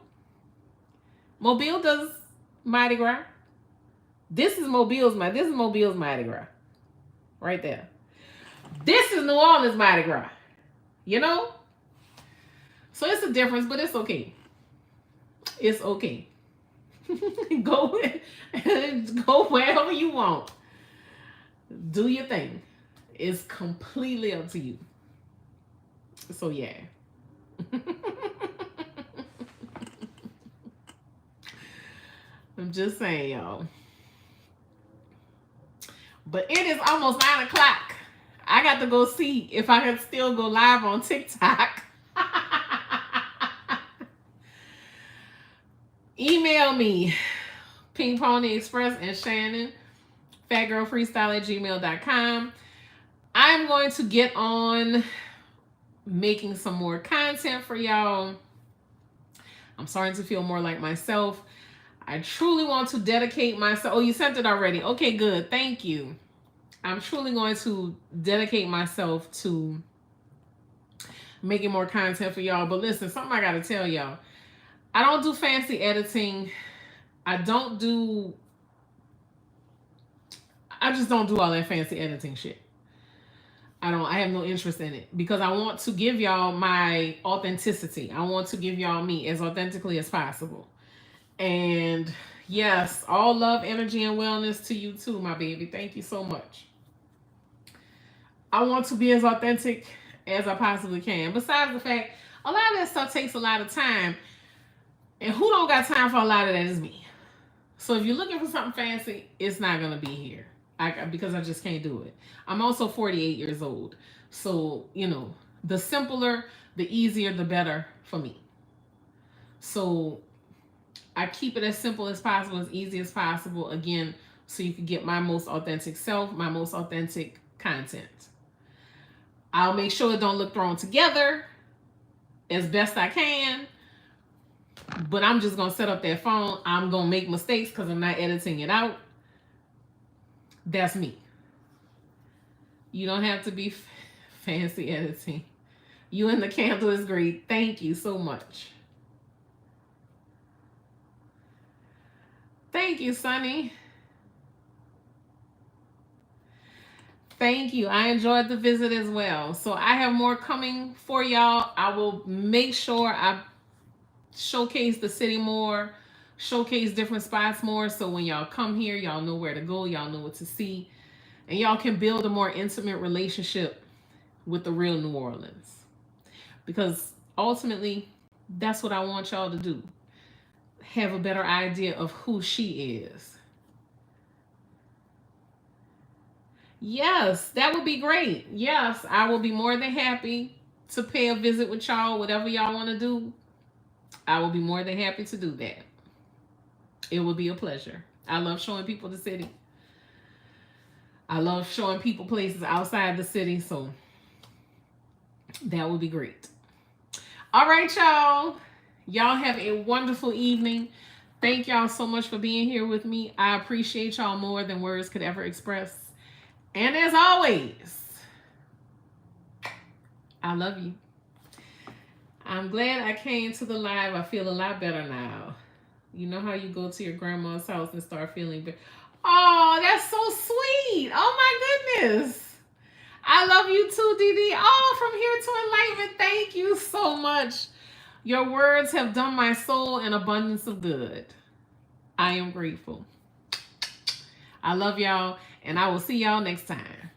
Mobile does Mardi Gras. This is Mobile's Mardi Gras. Right there. This is New Orleans Mardi Gras. You know? So it's a difference, but it's okay. It's okay. Go wherever you want. Do your thing. It's completely up to you. So yeah. I'm just saying, y'all. But it is almost 9 o'clock. I got to go see if I can still go live on TikTok. Email me, Pink Pony Express and Shannon, fatgirlfreestyle@gmail.com. I'm going to get on making some more content for y'all. I'm starting to feel more like myself. I truly want to dedicate myself. Oh, you sent it already. Okay, good. Thank you. I'm truly going to dedicate myself to making more content for y'all. But listen, something I got to tell y'all. I don't do fancy editing. I just don't do all that fancy editing shit. I have no interest in it because I want to give y'all my authenticity. I want to give y'all me as authentically as possible. And yes, all love, energy, and wellness to you too, my baby. Thank you so much. I want to be as authentic as I possibly can. Besides the fact, a lot of that stuff takes a lot of time. And who don't got time for a lot of that is me. So if you're looking for something fancy, it's not going to be here. Because I just can't do it. I'm also 48 years old. So, you know, the simpler, the easier, the better for me. So I keep it as simple as possible, as easy as possible. Again, so you can get my most authentic self, my most authentic content. I'll make sure it don't look thrown together as best I can. but I'm just going to set up that phone. I'm going to make mistakes because I'm not editing it out. That's me. You don't have to be fancy editing. You and the candle is great. Thank you so much. Thank you, Sunny. Thank you. I enjoyed the visit as well. So I have more coming for y'all. I will make sure I showcase the city more, showcase different spots more. So when y'all come here, y'all know where to go. Y'all know what to see. And y'all can build a more intimate relationship with the real New Orleans. Because ultimately, that's what I want y'all to do. Have a better idea of who she is. Yes, that would be great. Yes, I will be more than happy to pay a visit with y'all. Whatever y'all want to do, I will be more than happy to do that. It will be a pleasure. I love showing people the city. I love showing people places outside the city, so that would be great. All right, y'all. Y'all have a wonderful evening. Thank y'all so much for being here with me. I appreciate y'all more than words could ever express. And as always, I love you. I'm glad I came to the live. I feel a lot better now. You know how you go to your grandma's house and start feeling better? Oh, that's so sweet. Oh, my goodness. I love you too, Dee. Oh, from here to enlightenment. Thank you so much. Your words have done my soul an abundance of good. I am grateful. I love y'all, and I will see y'all next time.